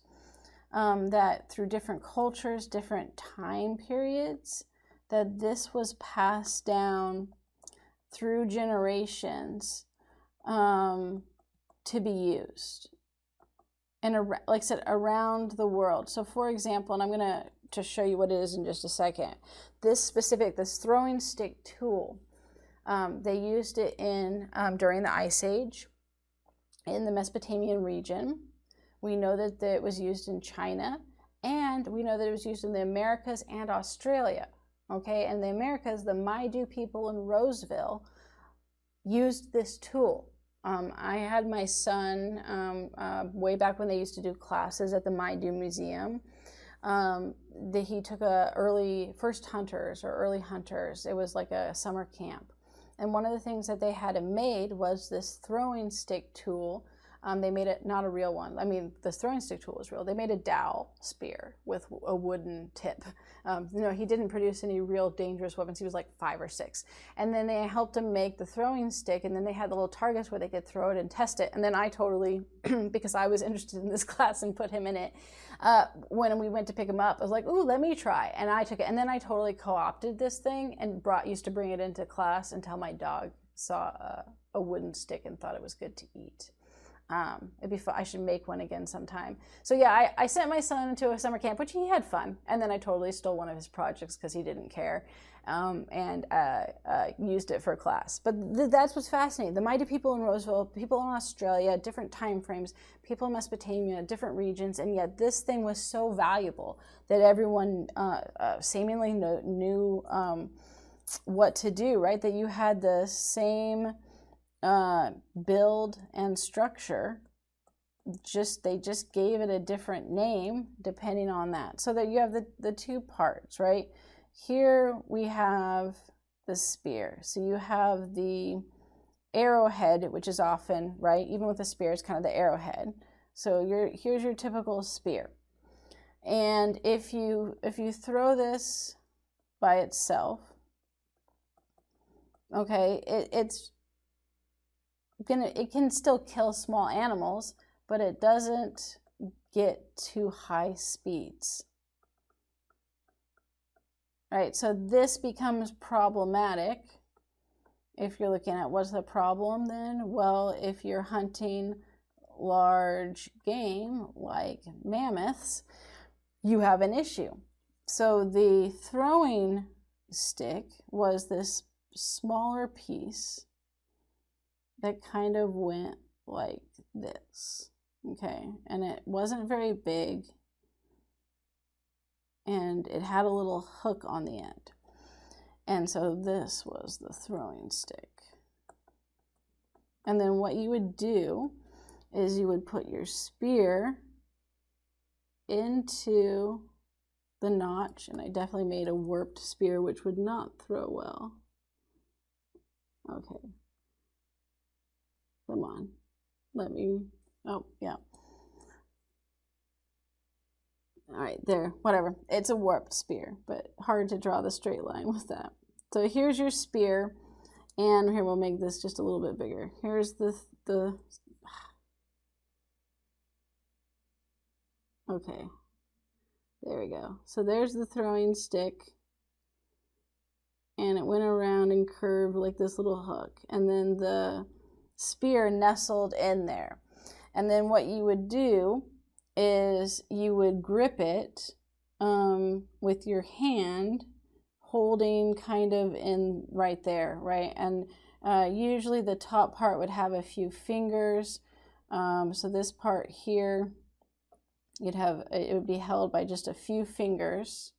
that through different cultures, different time periods, that this was passed down through generations to be used, and like I said, around the world. So for example, and I'm going to show you what it is in just a second, this throwing stick tool, they used it during the Ice Age in the Mesopotamian region. We know that it was used in China, and we know that it was used in the Americas and Australia. Okay, and the Americas, the Maidu people in Roseville used this tool. I had my son way back when they used to do classes at the Maidu Museum. He took first hunters or early hunters. It was like a summer camp. And one of the things that they had made was this throwing stick tool. They made it, not a real one. I mean, the throwing stick tool was real. They made a dowel spear with a wooden tip. He didn't produce any real dangerous weapons. He was like 5 or 6. And then they helped him make the throwing stick, and then they had the little targets where they could throw it and test it. And then I totally, because I was interested in this class and put him in it, when we went to pick him up, I was like, ooh, let me try. And I took it. And then I totally co-opted this thing and used to bring it into class and tell my dog saw a wooden stick and thought it was good to eat. It'd be fun. I should make one again sometime. So yeah, I sent my son to a summer camp, which he had fun, and then I totally stole one of his projects because he didn't care, and used it for class. But that's what's fascinating. The mighty people in Roseville, people in Australia, different time frames, people in Mesopotamia, different regions, and yet this thing was so valuable that everyone seemingly knew what to do, right? That you had the same build and structure, they just gave it a different name depending on that. So that you have the two parts, right? Here we have the spear. So you have the arrowhead, which is often, right, even with the spear, it's kind of the arrowhead. So here's your typical spear. And if you throw this by itself, okay, it can still kill small animals, but it doesn't get to high speeds. Right, so this becomes problematic if you're looking at what's the problem then? Well, if you're hunting large game like mammoths, you have an issue. So the throwing stick was this smaller piece that kind of went like this, okay? And it wasn't very big, and it had a little hook on the end. And so this was the throwing stick. And then what you would do is you would put your spear into the notch, and I definitely made a warped spear, which would not throw well. Okay. Come on. Let me, oh, yeah. All right, there, whatever. It's a warped spear, but hard to draw the straight line with that. So here's your spear, and here we'll make this just a little bit bigger. Here's the okay, there we go. So there's the throwing stick, and it went around and curved like this little hook, and then the spear nestled in there. And then what you would do is you would grip it with your hand, holding kind of in right there, right? And usually the top part would have a few fingers. So this part here, it would be held by just a few fingers.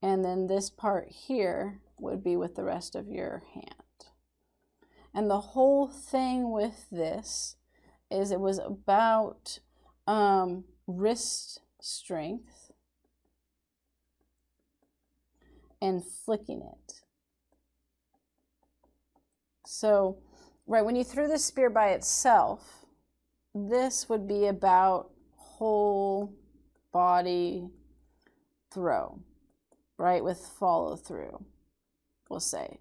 And then this part here would be with the rest of your hand. And the whole thing with this is it was about wrist strength and flicking it. So, right, when you threw the spear by itself, this would be about whole body throw, right, with follow through, we'll say.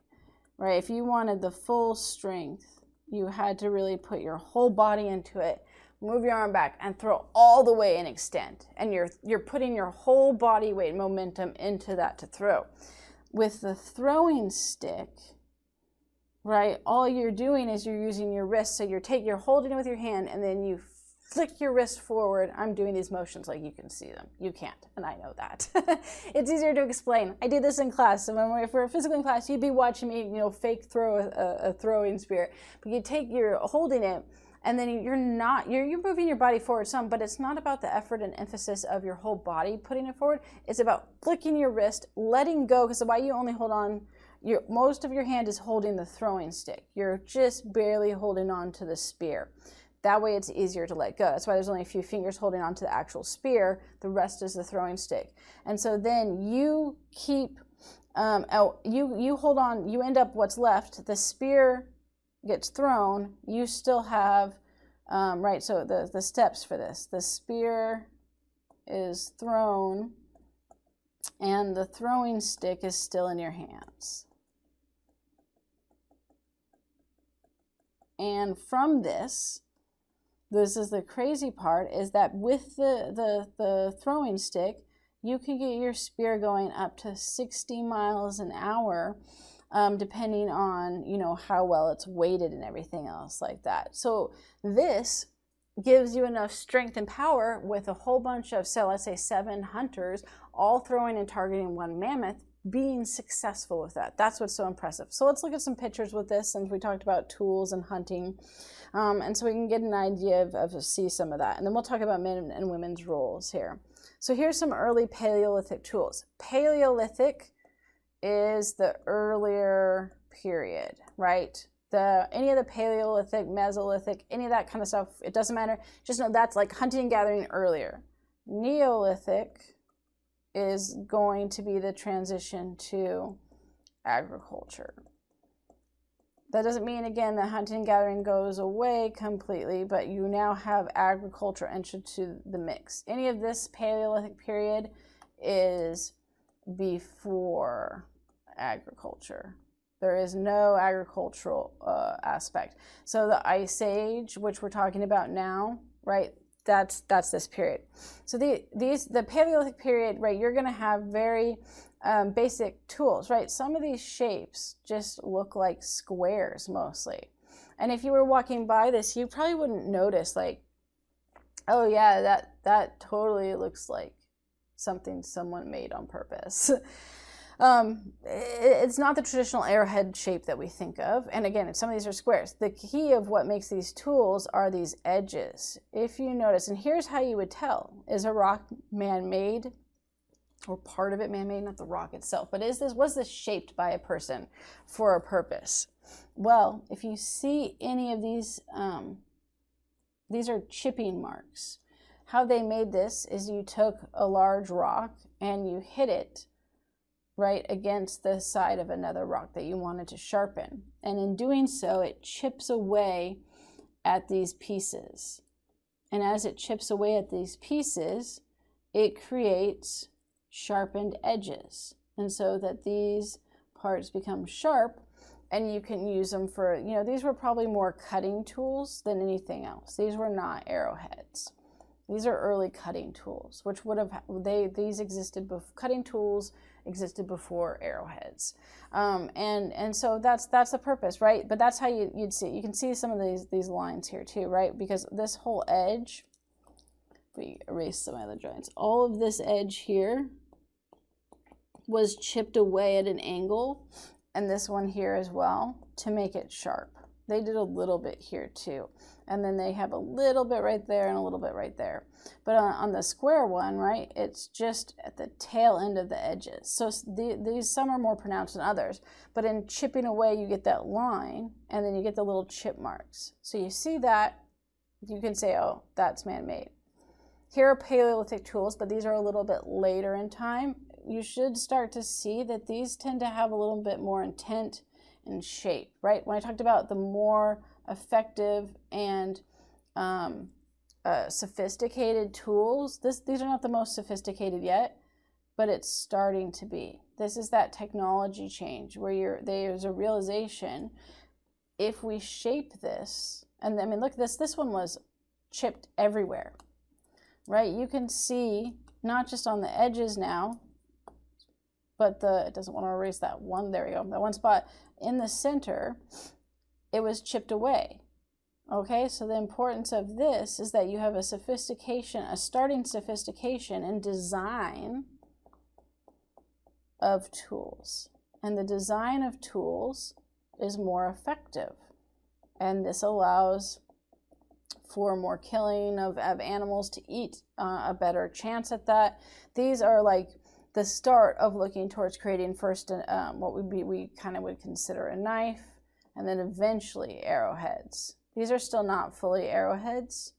Right, if you wanted the full strength, you had to really put your whole body into it, move your arm back, and throw all the way and extend. And you're putting your whole body weight momentum into that to throw. With the throwing stick, right, all you're doing is you're using your wrist. So you're holding it with your hand, and then you flick your wrist forward. I'm doing these motions like you can see them. You can't, and I know that. It's easier to explain. I did this in class. So if we're physically in class, you'd be watching me, fake throw a throwing spear. But you're holding it, and then you're moving your body forward some, but it's not about the effort and emphasis of your whole body putting it forward. It's about flicking your wrist, letting go, because why you only hold on, most of your hand is holding the throwing stick. You're just barely holding on to the spear. That way it's easier to let go. That's why there's only a few fingers holding on to the actual spear. The rest is the throwing stick. And so then you keep, you hold on, you end up what's left. The spear gets thrown. You still have, right, so the steps for this. The spear is thrown, and the throwing stick is still in your hands. And from this is the crazy part, is that with the throwing stick, you can get your spear going up to 60 miles an hour depending on, you know, how well it's weighted and everything else like that. So this gives you enough strength and power with a whole bunch of, so let's say 7 hunters all throwing and targeting one mammoth, being successful with that. That's what's so impressive. So let's look at some pictures with this, since we talked about tools and hunting. And so we can get an idea of see some of that. And then we'll talk about men and women's roles here. So here's some early Paleolithic tools. Paleolithic is the earlier period, right? Any of the Paleolithic, Mesolithic, any of that kind of stuff, it doesn't matter. Just know that's like hunting and gathering earlier. Neolithic is going to be the transition to agriculture. That doesn't mean, again, that hunting and gathering goes away completely, but you now have agriculture entered to the mix. Any of this Paleolithic period is before agriculture. There is no agricultural aspect. So the Ice Age, which we're talking about now, right, that's this period. So the Paleolithic period, right, you're going to have very basic tools, right? Some of these shapes just look like squares mostly. And if you were walking by this, you probably wouldn't notice, like, oh yeah, that totally looks like something someone made on purpose. It's not the traditional arrowhead shape that we think of. And again, some of these are squares. The key of what makes these tools are these edges. If you notice, and here's how you would tell, is a rock man-made, or part of it man-made, not the rock itself, but was this shaped by a person for a purpose? Well, if you see any of these are chipping marks. How they made this is you took a large rock and you hit it right against the side of another rock that you wanted to sharpen. And in doing so, it chips away at these pieces. And as it chips away at these pieces, it creates sharpened edges. And so that these parts become sharp, and you can use them for, you know, these were probably more cutting tools than anything else. These were not arrowheads. These are early cutting tools, which would have, cutting tools existed before arrowheads. And so that's the purpose, right? But that's how you'd see it. You can see some of these lines here too, right? Because this whole edge, if we erase some of the joints, all of this edge here was chipped away at an angle, and this one here as well, to make it sharp. They did a little bit here too. And then they have a little bit right there and a little bit right there. But on the square one, right, it's just at the tail end of the edges. So these, some are more pronounced than others. But in chipping away, you get that line, and then you get the little chip marks. So you see that, you can say, oh, that's man-made. Here are Paleolithic tools, but these are a little bit later in time. You should start to see that these tend to have a little bit more intent and shape, right? When I talked about the more effective and sophisticated tools, these are not the most sophisticated yet, but it's starting to be. This is that technology change where there's a realization, if we shape this, and I mean, look, this one was chipped everywhere, right? You can see not just on the edges now, but it doesn't want to erase that one, there we go, that one spot in the center, it was chipped away. Okay, so the importance of this is that you have a starting sophistication in design of tools. And the design of tools is more effective. And this allows for more killing of animals to eat, a better chance at that. These are like the start of looking towards creating first what we kind of would consider a knife, and then eventually arrowheads. These are still not fully arrowheads,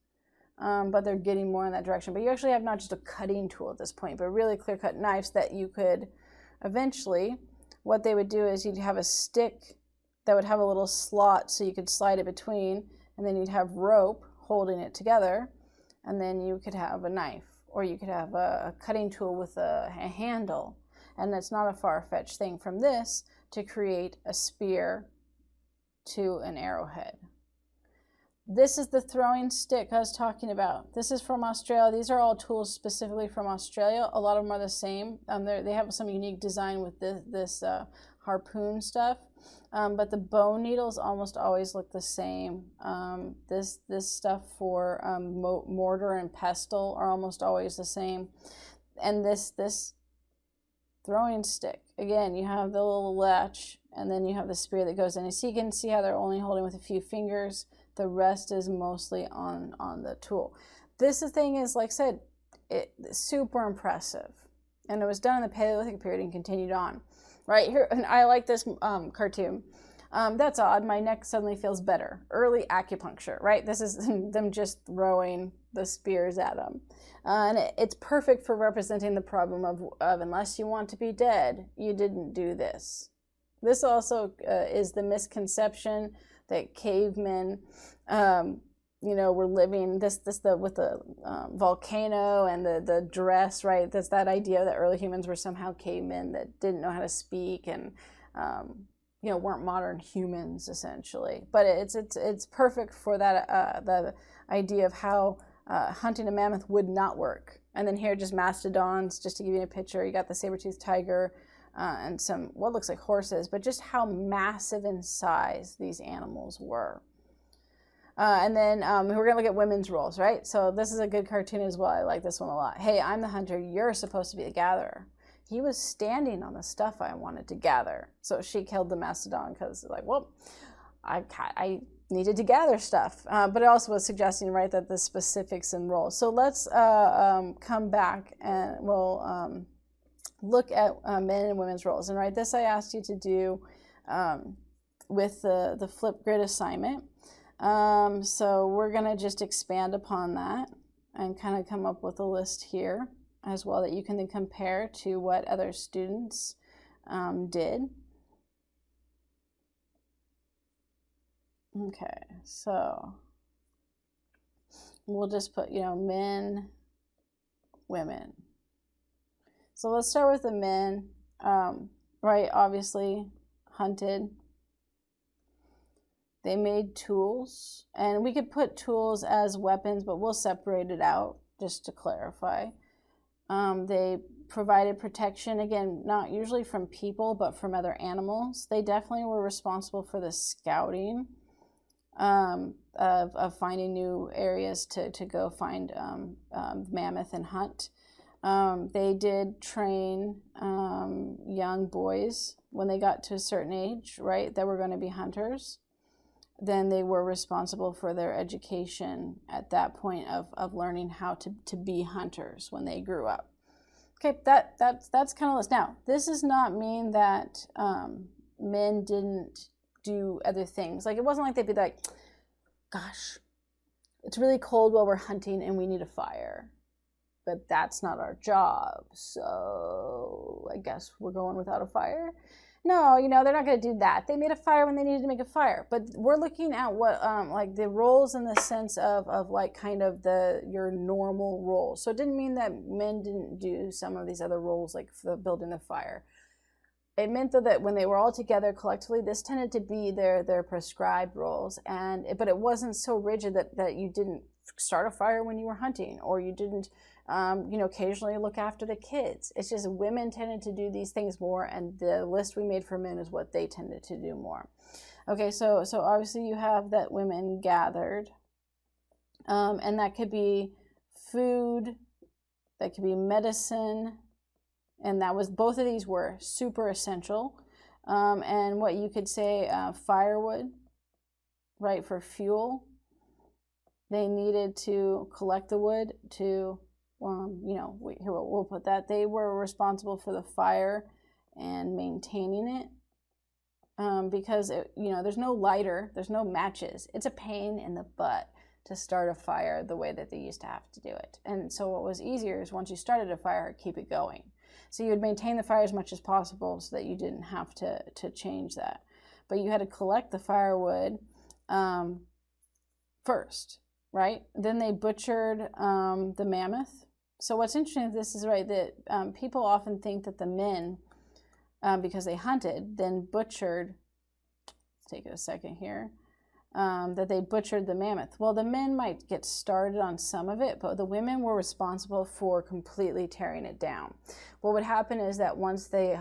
but they're getting more in that direction. But you actually have not just a cutting tool at this point, but really clear-cut knives that you could eventually, what they would do is you'd have a stick that would have a little slot so you could slide it between, and then you'd have rope holding it together, and then you could have a knife, or you could have a cutting tool with a handle. And that's not a far-fetched thing from this to create a spear to an arrowhead. This is the throwing stick I was talking about. This is from Australia. These are all tools specifically from Australia. A lot of them are the same. They have some unique design with this harpoon stuff. But the bone needles almost always look the same. This stuff for mortar and pestle are almost always the same. And this throwing stick, again, you have the little latch, and then you have the spear that goes in. And so you can see how they're only holding with a few fingers. The rest is mostly on the tool. This thing is, like I said, super impressive. And it was done in the Paleolithic period and continued on. Right here, and I like this cartoon. That's odd. My neck suddenly feels better. Early acupuncture, right? This is them just throwing the spears at them. And it's perfect for representing the problem of unless you want to be dead, you didn't do this. This also is the misconception that cavemen, were living with the volcano and the dress, right? That's that idea that early humans were somehow cavemen that didn't know how to speak and weren't modern humans essentially. But it's perfect for that the idea of how hunting a mammoth would not work. And then here, just mastodons, just to give you a picture. You got the saber-toothed tiger and some what looks like horses, but just how massive in size these animals were. And then we're going to look at women's roles, right? So this is a good cartoon as well. I like this one a lot. Hey, I'm the hunter. You're supposed to be the gatherer. He was standing on the stuff I wanted to gather. So she killed the mastodon because, like, well, I needed to gather stuff. But it also was suggesting, right, that the specifics and roles. So let's come back and we'll look at men and women's roles. And, right, this I asked you to do with the flip grid assignment. So we're going to just expand upon that and kind of come up with a list here as well that you can then compare to what other students did. Okay, so we'll just put, men, women. So let's start with the men, right? Obviously hunted. They made tools, and we could put tools as weapons, but we'll separate it out just to clarify. They provided protection, again, not usually from people, but from other animals. They definitely were responsible for the scouting of finding new areas to go find mammoth and hunt. They did train young boys when they got to a certain age, right, that were going to be hunters. Then they were responsible for their education at that point of learning how to be hunters when they grew up. Okay, that's kind of list. Now, this does not mean that men didn't do other things. Like, it wasn't like they'd be like, gosh, it's really cold while we're hunting and we need a fire. But that's not our job, so I guess we're going without a fire. No, they're not going to do that. They made a fire when they needed to make a fire. But we're looking at what, like the roles in the sense of like kind of your normal roles. So it didn't mean that men didn't do some of these other roles, like for building the fire. It meant though that when they were all together collectively, this tended to be their prescribed roles. But it wasn't so rigid that you didn't start a fire when you were hunting, or you didn't occasionally look after the kids. It's just women tended to do these things more, and the list we made for men is what they tended to do more. Okay, so obviously you have that women gathered, and that could be food, that could be medicine, and that was, both of these were super essential. And what you could say, firewood, right, for fuel. They needed to collect the wood to we'll put that. They were responsible for the fire and maintaining it, because there's no lighter, there's no matches. It's a pain in the butt to start a fire the way that they used to have to do it. And so what was easier is once you started a fire, keep it going. So you would maintain the fire as much as possible so that you didn't have to change that. But you had to collect the firewood first, right? Then they butchered the mammoth. So what's interesting is this is right that people often think that the men, because they hunted, then butchered. Let's take it a second here. that they butchered the mammoth. Well, the men might get started on some of it, but the women were responsible for completely tearing it down. What would happen is that once they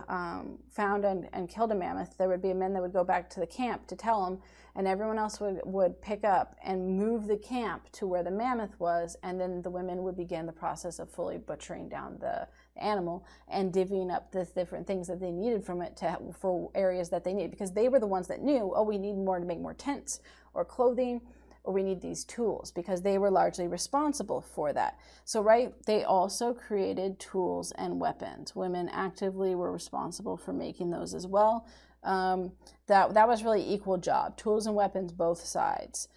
found and killed a mammoth, there would be men that would go back to the camp to tell them, and everyone else would pick up and move the camp to where the mammoth was, and then the women would begin the process of fully butchering down the animal and divvying up the different things that they needed from it for areas that they needed, because they were the ones that knew, oh, we need more to make more tents or clothing, or we need these tools, because they were largely responsible for that. So, right, they also created tools and weapons. Women actively were responsible for making those as well. That was really equal job, tools and weapons, both sides.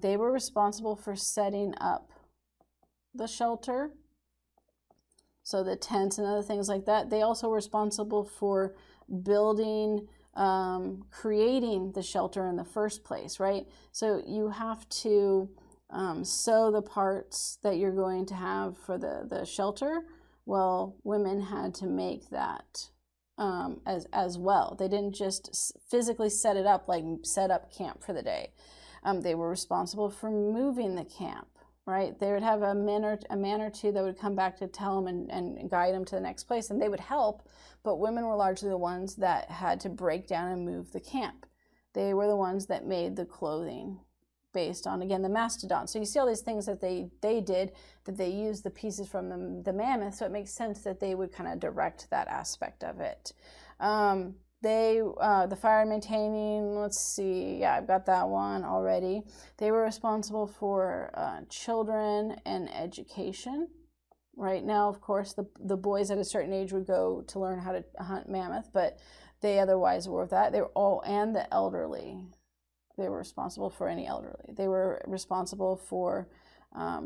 They were responsible for setting up the shelter, so the tents and other things like that. They also were responsible for building, creating the shelter in the first place, right? So you have to sew the parts that you're going to have for the shelter. Well, women had to make that as well. They didn't just physically set it up, like set up camp for the day. They were responsible for moving the camp, right? They would have a man or two that would come back to tell them and guide them to the next place, and they would help, but women were largely the ones that had to break down and move the camp. They were the ones that made the clothing based on, again, the mastodon. So you see all these things that they did, that they used the pieces from the mammoth, so it makes sense that they would kind of direct that aspect of it. The fire and maintaining, let's see, yeah, I've got that one already. They were responsible for children and education. Right now, of course, the boys at a certain age would go to learn how to hunt mammoth, but they otherwise were with that. They were all, and the elderly. They were responsible for any elderly. They were responsible for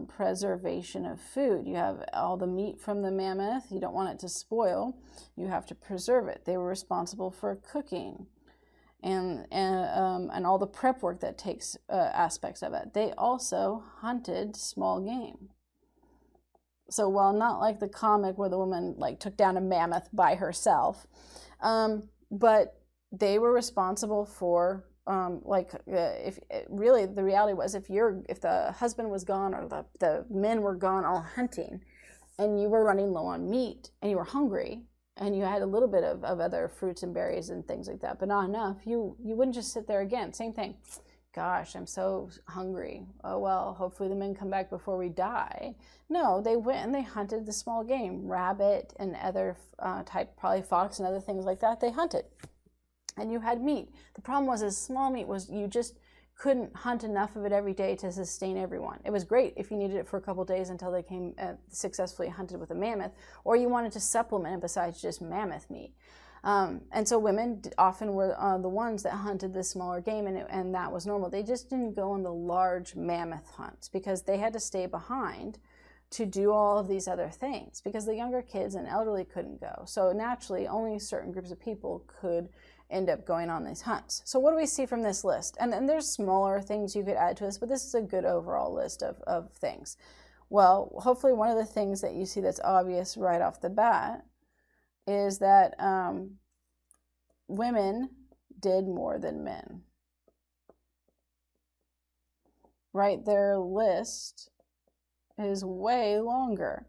preservation of food. You have all the meat from the mammoth. You don't want it to spoil. You have to preserve it. They were responsible for cooking and all the prep work that takes aspects of it. They also hunted small game. So while not like the comic where the woman like took down a mammoth by herself, but they were responsible for if really the reality was, if the husband was gone or the men were gone all hunting, and you were running low on meat and you were hungry and you had a little bit of other fruits and berries and things like that, but not enough, you wouldn't just sit there again. Same thing. Gosh, I'm so hungry. Oh, well, hopefully the men come back before we die. No, they went and they hunted the small game, rabbit and other type, probably fox and other things like that. They hunted. And you had meat. The problem was, as small meat was, you just couldn't hunt enough of it every day to sustain everyone. It was great if you needed it for a couple of days until they came successfully hunted with a mammoth, or you wanted to supplement it besides just mammoth meat. And so women often were the ones that hunted the smaller game, and that was normal. They just didn't go on the large mammoth hunts because they had to stay behind to do all of these other things, because the younger kids and elderly couldn't go. So naturally, only certain groups of people could end up going on these hunts. So what do we see from this list? And then there's smaller things you could add to this, but this is a good overall list of things. Well, hopefully one of the things that you see that's obvious right off the bat is that women did more than men. Right? Their list is way longer.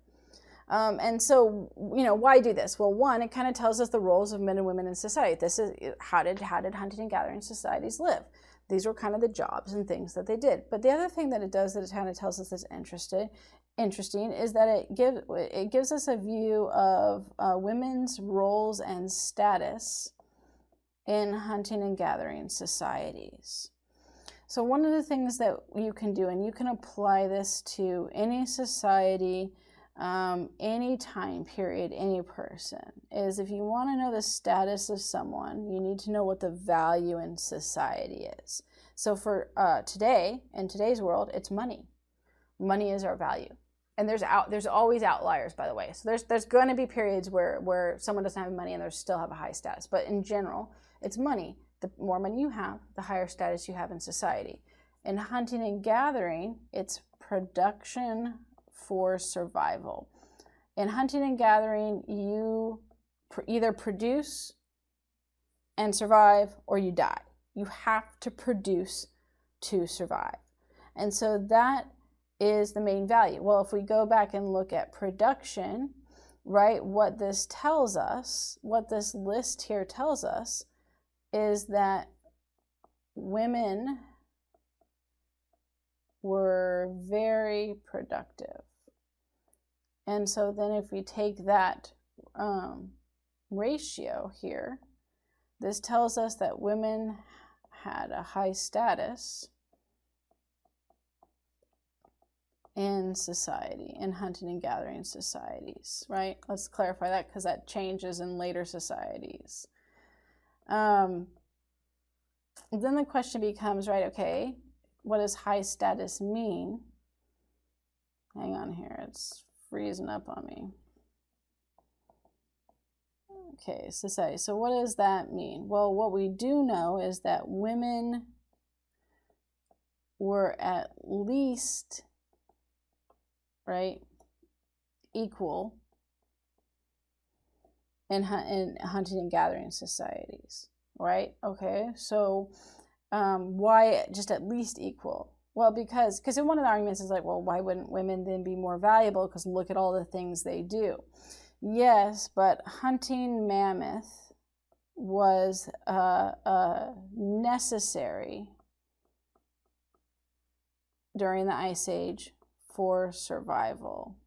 And so, why do this? Well, one, it kind of tells us the roles of men and women in society. This is how did hunting and gathering societies live? These were kind of the jobs and things that they did. But the other thing that it does that it kind of tells us that's interesting is that it gives us a view of women's roles and status in hunting and gathering societies. So one of the things that you can do, and you can apply this to any society, any time period, any person, is if you want to know the status of someone, you need to know what the value in society is. So for today, in today's world, it's money. Money is our value. And there's always outliers, by the way. So there's going to be periods where someone doesn't have money and they still have a high status. But in general, it's money. The more money you have, the higher status you have in society. In hunting and gathering, it's production for survival. In hunting and gathering, you either produce and survive or you die. You have to produce to survive. And so that is the main value. Well, if we go back and look at production, right, what this tells us, what this list here tells us, is that women were very productive. And so then if we take that ratio here, this tells us that women had a high status in society, in hunting and gathering societies, right? Let's clarify that because that changes in later societies. Then the question becomes, right, okay, what does high status mean? Hang on here, it's freezing up on me. Okay, society. So what does that mean? Well, what we do know is that women were at least, right, equal in hunting and gathering societies, right? Okay, so why just at least equal? Well, because one of the arguments is like, well, why wouldn't women then be more valuable? Because look at all the things they do. Yes, but hunting mammoth was necessary during the Ice Age for survival.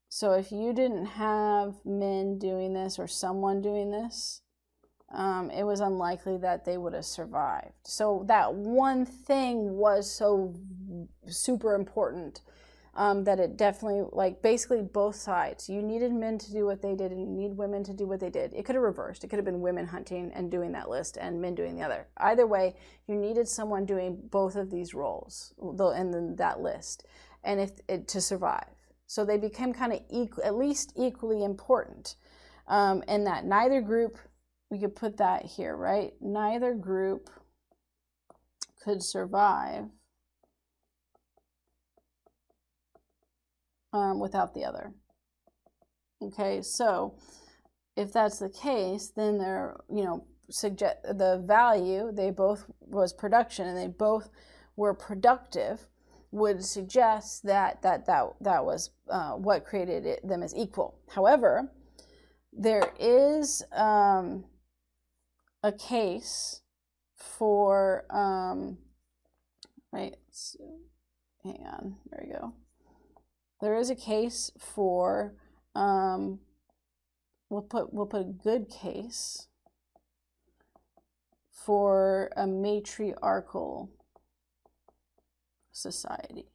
So if you didn't have men doing this or someone doing this, it was unlikely that they would have survived. So that one thing was so super important that it definitely, like, basically both sides. You needed men to do what they did and you need women to do what they did. It could have reversed. It could have been women hunting and doing that list and men doing the other. Either way, you needed someone doing both of these roles and then that list, and to survive. So they became kind of at least equally important, and that neither group, we could put that here, right? Neither group could survive without the other. Okay, so if that's the case, then they're, suggest the value, they both was production and they both were productive, would suggest that was what created them as equal. However, there is a case for right. So, hang on. There we go. There is a case for we'll put a good case for a matriarchal society.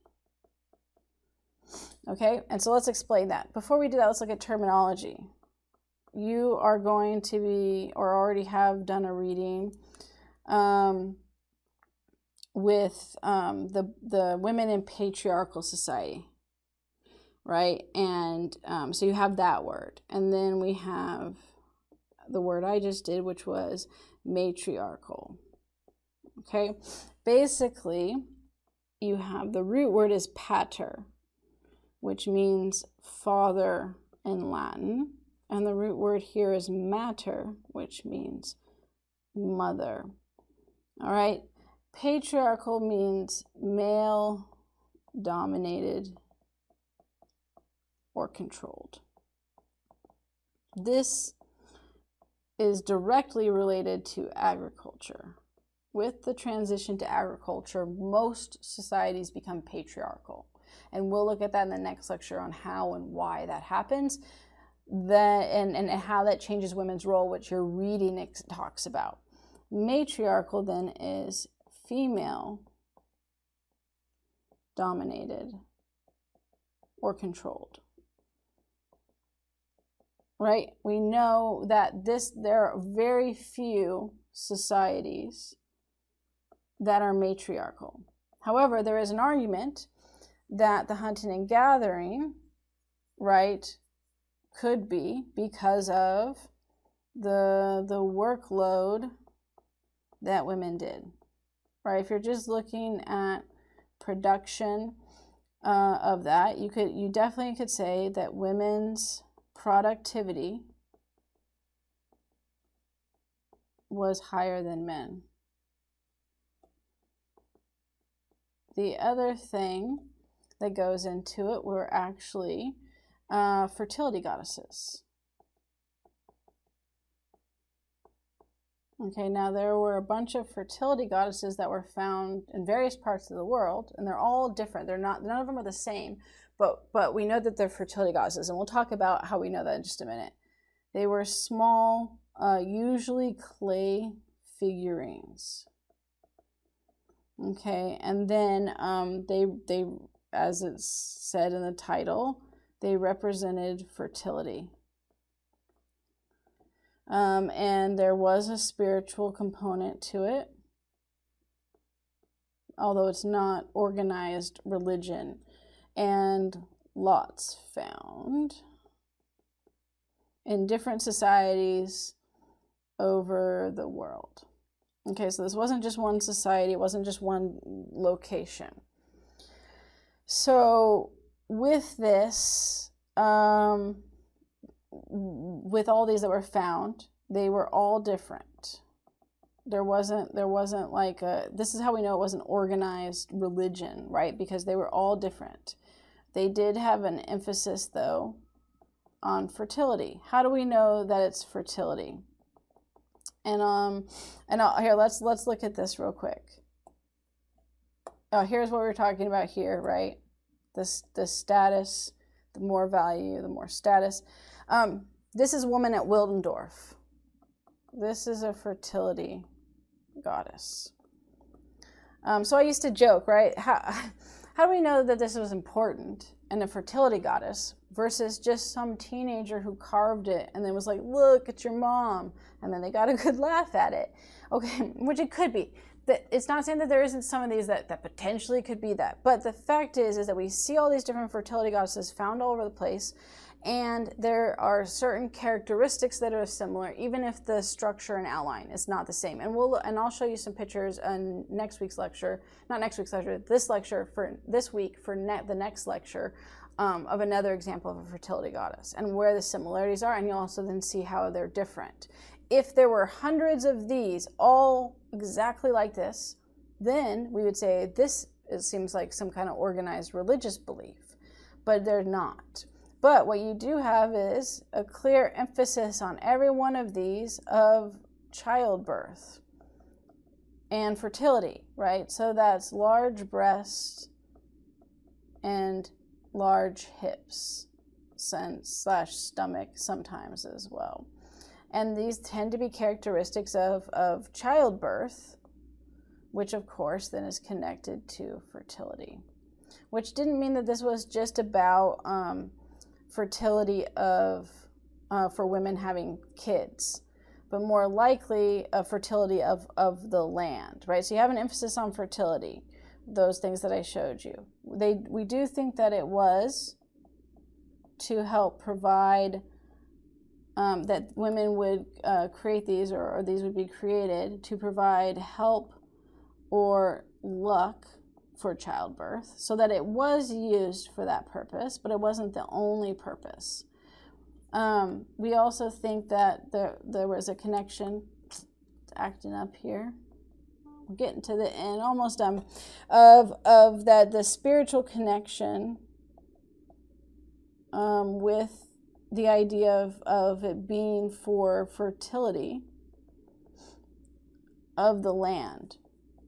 Okay, and so let's explain that. Before we do that, let's look at terminology. You are going to be, or already have done a reading with the women in patriarchal society, right? And so you have that word, and then we have the word I just did, which was matriarchal. Okay, basically you have the root word is pater, which means father in Latin, and the root word here is mater, which means mother. All right, patriarchal means male dominated or controlled. This is directly related to agriculture. With the transition to agriculture, most societies become patriarchal. And we'll look at that in the next lecture on how and why that happens, and how that changes women's role, which your reading talks about. Matriarchal then is female dominated or controlled. Right? We know that there are very few societies that are matriarchal. However, there is an argument that the hunting and gathering, right, could be because of the workload that women did. Right? If you're just looking at production of that, you definitely could say that women's productivity was higher than men. the other thing that goes into it were actually fertility goddesses. Okay, now there were a bunch of fertility goddesses that were found in various parts of the world, and they're all different. None of them are the same, but we know that they're fertility goddesses, and we'll talk about how we know that in just a minute. They were small, usually clay figurines. Okay, and then they, as it's said in the title, they represented fertility. And there was a spiritual component to it, although it's not organized religion, and lots found in different societies over the world. Okay, so this wasn't just one society, it wasn't just one location. So with this, with all these that were found, they were all different. There wasn't like this is how we know it wasn't organized religion, right? Because they were all different. They did have an emphasis though on fertility. How do we know that it's fertility? And here, let's look at this real quick. Oh, here's what we were talking about here, right? The status, the more value, the more status. This is a woman at Wildendorf. This is a fertility goddess. So I used to joke, right? How do we know that this was important and a fertility goddess versus just some teenager who carved it and then was like, look, it's your mom. And then they got a good laugh at it. Okay, which it could be. It's not saying that there isn't some of these that potentially could be that. But the fact is that we see all these different fertility goddesses found all over the place. And there are certain characteristics that are similar, even if the structure and outline is not the same. And I'll show you some pictures in next week's lecture, not next week's lecture, this lecture for this week for the next lecture of another example of a fertility goddess and where the similarities are. And you'll also then see how they're different. If there were hundreds of these, all exactly like this, then we would say it seems like some kind of organized religious belief, but they're not. But what you do have is a clear emphasis on every one of these of childbirth and fertility, right? So that's large breasts and large hips / stomach sometimes as well. And these tend to be characteristics of childbirth, which of course then is connected to fertility, which didn't mean that this was just about fertility for women having kids, but more likely a fertility of the land, right? So you have an emphasis on fertility, those things that I showed you. We do think that it was to help provide, that women would create these, or these would be created to provide help or luck for childbirth, so that it was used for that purpose, but it wasn't the only purpose. We also think that there was a connection, it's acting up here, we're getting to the end, almost done, of that the spiritual connection with the idea of it being for fertility of the land.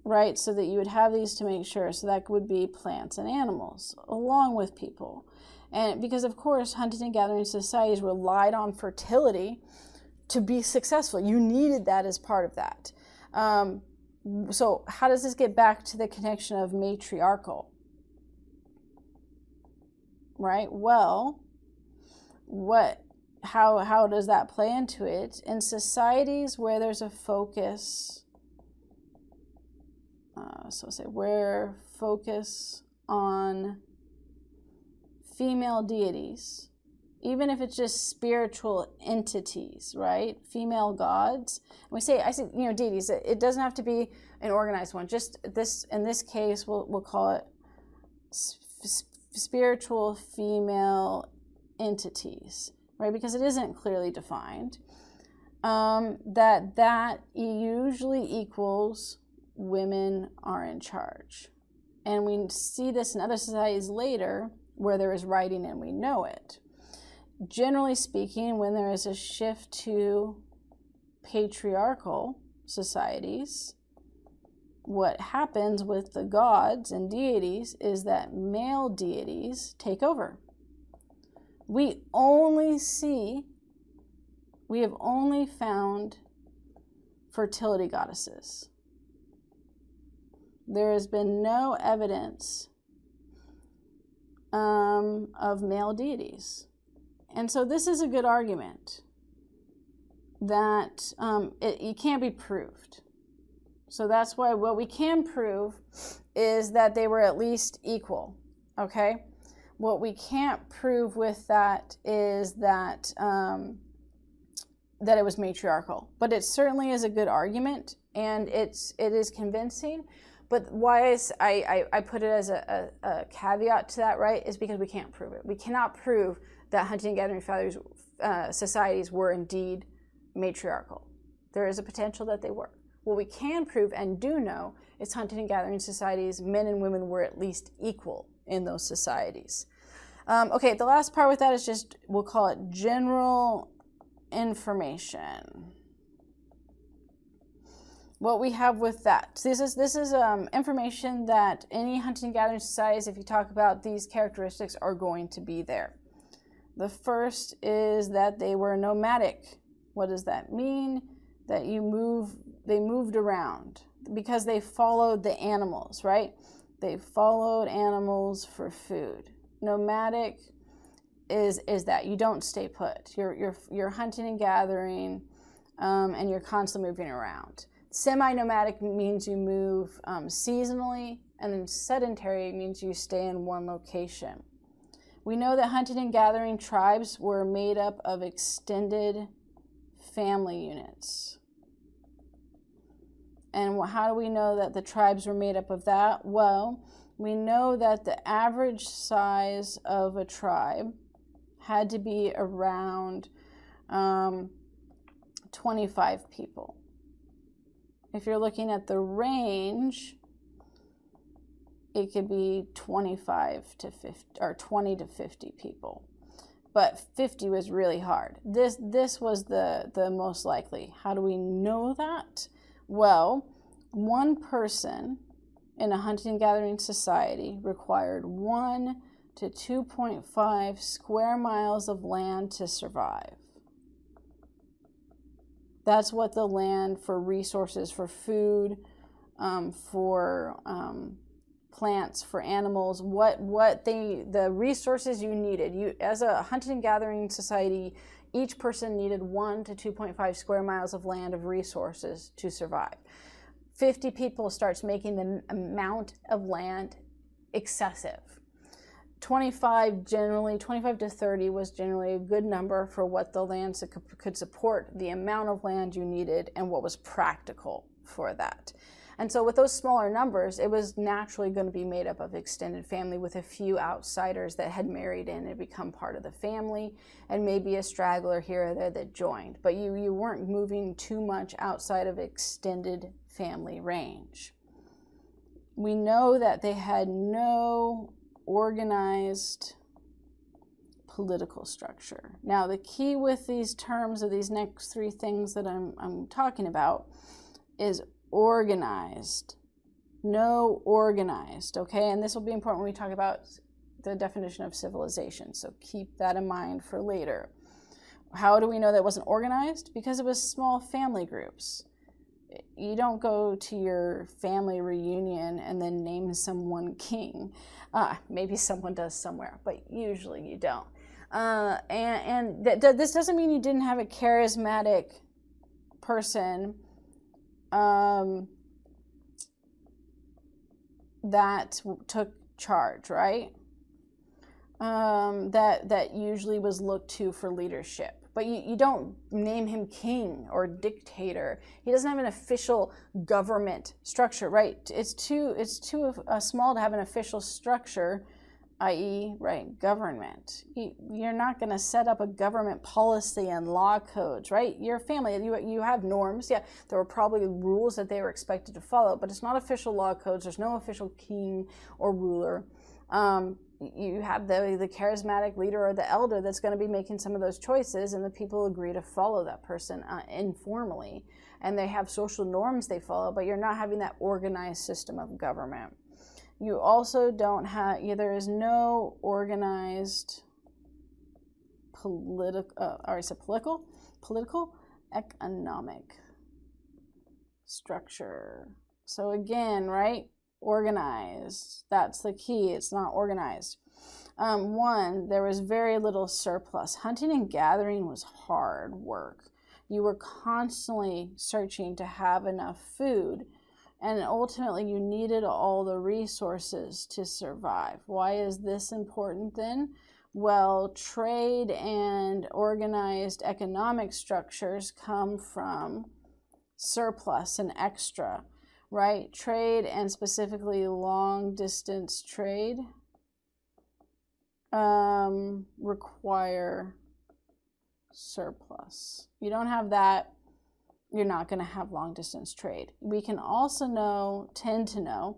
Right, so that you would have these to make sure, so that would be plants and animals along with people. And because of course hunting and gathering societies relied on fertility to be successful. You needed that as part of that. So how does this get back to the connection of matriarchal? Right, well, how does that play into it? In societies where there's a focus, where focus on female deities, even if it's just spiritual entities, right? Female gods. I say deities. It doesn't have to be an organized one. Just this, in this case, we'll call it spiritual female entities, right? Because it isn't clearly defined. That usually equals women are in charge. And we see this in other societies later where there is writing and we know it. Generally speaking, when there is a shift to patriarchal societies, what happens with the gods and deities is that male deities take over. We have only found fertility goddesses. There has been no evidence of male deities. And so this is a good argument that it can't be proved. So that's why what we can prove is that they were at least equal, okay? What we can't prove with that is that that it was matriarchal. But it certainly is a good argument, and it is convincing. But why I put it as a caveat to that, right, is because we can't prove it. We cannot prove that hunting and gathering societies were indeed matriarchal. There is a potential that they were. What we can prove and do know is hunting and gathering societies, men and women were at least equal in those societies. Okay, the last part with that is just, we'll call it general information. What we have with that. This is information that any hunting and gathering societies, if you talk about these characteristics, are going to be there. The first is that they were nomadic. What does that mean? That they moved around because they followed the animals, right? They followed animals for food. Nomadic is that you don't stay put. You're hunting and gathering, and you're constantly moving around. Semi-nomadic means you move seasonally, and then sedentary means you stay in one location. We know that hunting and gathering tribes were made up of extended family units. And how do we know that the tribes were made up of that? Well, we know that the average size of a tribe had to be around 25 people. If you're looking at the range, it could be 25 to 50 or 20 to 50 people. But 50 was really hard. This was the most likely. How do we know that? Well, one person in a hunting and gathering society required 1 to 2.5 square miles of land to survive. That's what the land for resources, for food, for plants, for animals, the resources you needed. You, as a hunting and gathering society, each person needed 1 to 2.5 square miles of land of resources to survive. 50 people starts making the amount of land excessive. 25 to 30 was generally a good number for what the land could support, the amount of land you needed, and what was practical for that. And so with those smaller numbers, it was naturally going to be made up of extended family with a few outsiders that had married in and become part of the family, and maybe a straggler here or there that joined. But you weren't moving too much outside of extended family range. We know that they had no organized political structure. Now, the key with these terms of these next three things that I'm talking about is organized. No organized, okay? And this will be important when we talk about the definition of civilization, so keep that in mind for later. How do we know that it wasn't organized? Because it was small family groups. You don't go to your family reunion and then name someone king. Maybe someone does somewhere, but usually you don't. This doesn't mean you didn't have a charismatic person that took charge, right? That usually was looked to for leadership. But you don't name him king or dictator. He doesn't have an official government structure, right? It's too small to have an official structure i.e., right, government. You're not going to set up a government policy and law codes, right? Your family, you have norms. Yeah, there were probably rules that they were expected to follow, but it's not official law codes. There's no official king or ruler. You have the charismatic leader or the elder that's going to be making some of those choices, and the people agree to follow that person informally. And they have social norms they follow, but you're not having that organized system of government. You also don't have, there is no organized political, economic structure. So again, right, organized, that's the key. It's not organized. One, there was very little surplus. Hunting and gathering was hard work. You were constantly searching to have enough food. And ultimately, you needed all the resources to survive. Why is this important then? Well, trade and organized economic structures come from surplus and extra, right? Trade, and specifically long-distance trade, require surplus. You don't have that, you're not going to have long-distance trade. We can also tend to know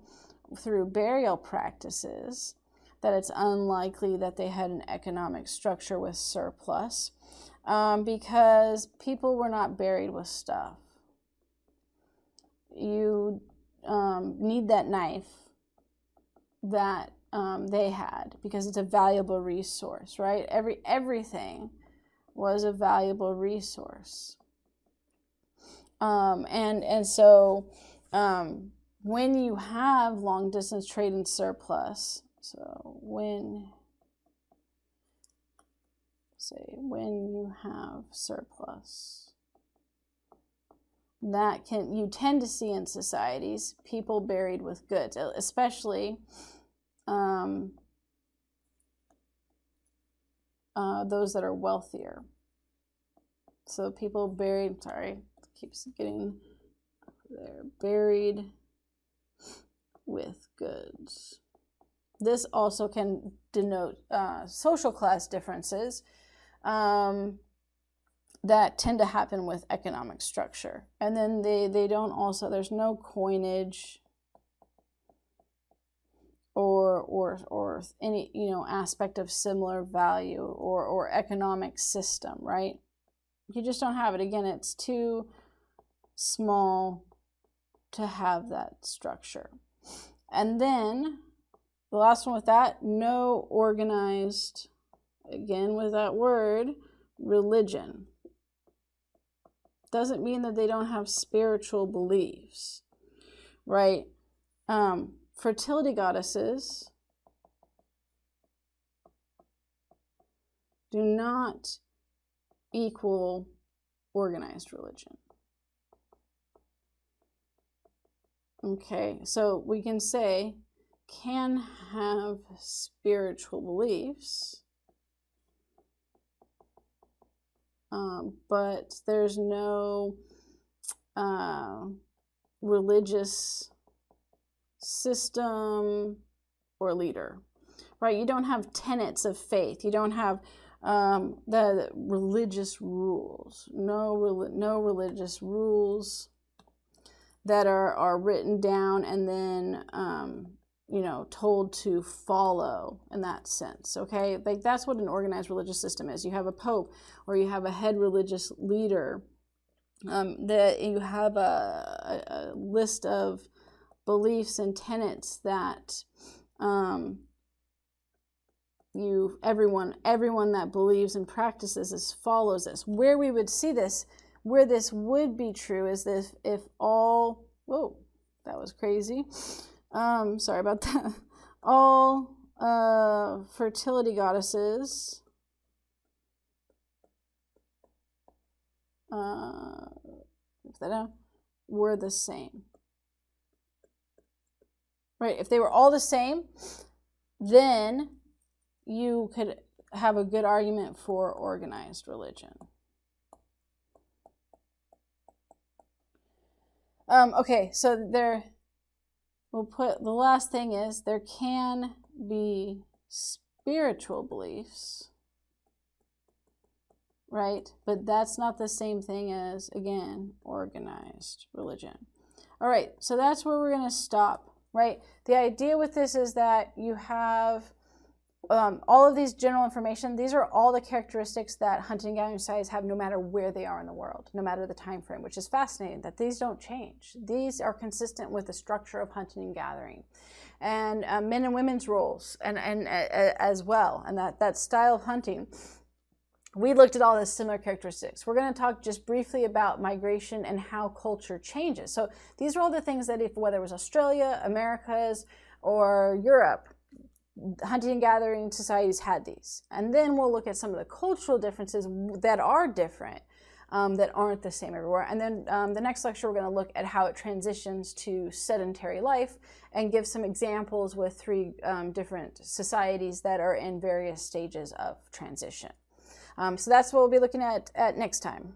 through burial practices that it's unlikely that they had an economic structure with surplus, because people were not buried with stuff. You need that knife that they had, because it's a valuable resource, right? Everything was a valuable resource. And so when you have long distance trade and surplus, so when you have surplus, you tend to see in societies people buried with goods, especially those that are wealthier. So people buried, keeps getting there, buried with goods. This also can denote social class differences that tend to happen with economic structure. And then they don't also, there's no coinage or any aspect of similar value or economic system, right? You just don't have it. Again, it's too small to have that structure. And then the last one with that, no organized, again with that word, religion. Doesn't mean that they don't have spiritual beliefs, right? Fertility goddesses do not equal organized religion. Okay, so we can say can have spiritual beliefs, but there's no religious system or leader, right? You don't have tenets of faith. You don't have the religious rules. No religious rules that are written down and then told to follow in that sense. Okay, like that's what an organized religious system is. You have a pope or you have a head religious leader. That you have a list of beliefs and tenets that everyone that believes and practices this follows this. Where we would see this, where this would be true, is this if all, whoa, that was crazy. Sorry about that. All fertility goddesses were the same. Right? If they were all the same, then you could have a good argument for organized religion. Okay, so we'll put, the last thing is there can be spiritual beliefs, right? But that's not the same thing as, again, organized religion. All right, so that's where we're going to stop, right? The idea with this is that you have all of these general information. These are all the characteristics that hunting and gathering societies have no matter where they are in the world, no matter the time frame, which is fascinating that these don't change. These are consistent with the structure of hunting and gathering, and men and women's roles and as well, and that style of hunting. We looked at all the similar characteristics. We're going to talk just briefly about migration and how culture changes. So these are all the things that, whether it was Australia, Americas, or Europe, hunting and gathering societies had these. And then we'll look at some of the cultural differences that are different, that aren't the same everywhere. And then the next lecture, we're going to look at how it transitions to sedentary life and give some examples with 3 different societies that are in various stages of transition. So that's what we'll be looking at next time.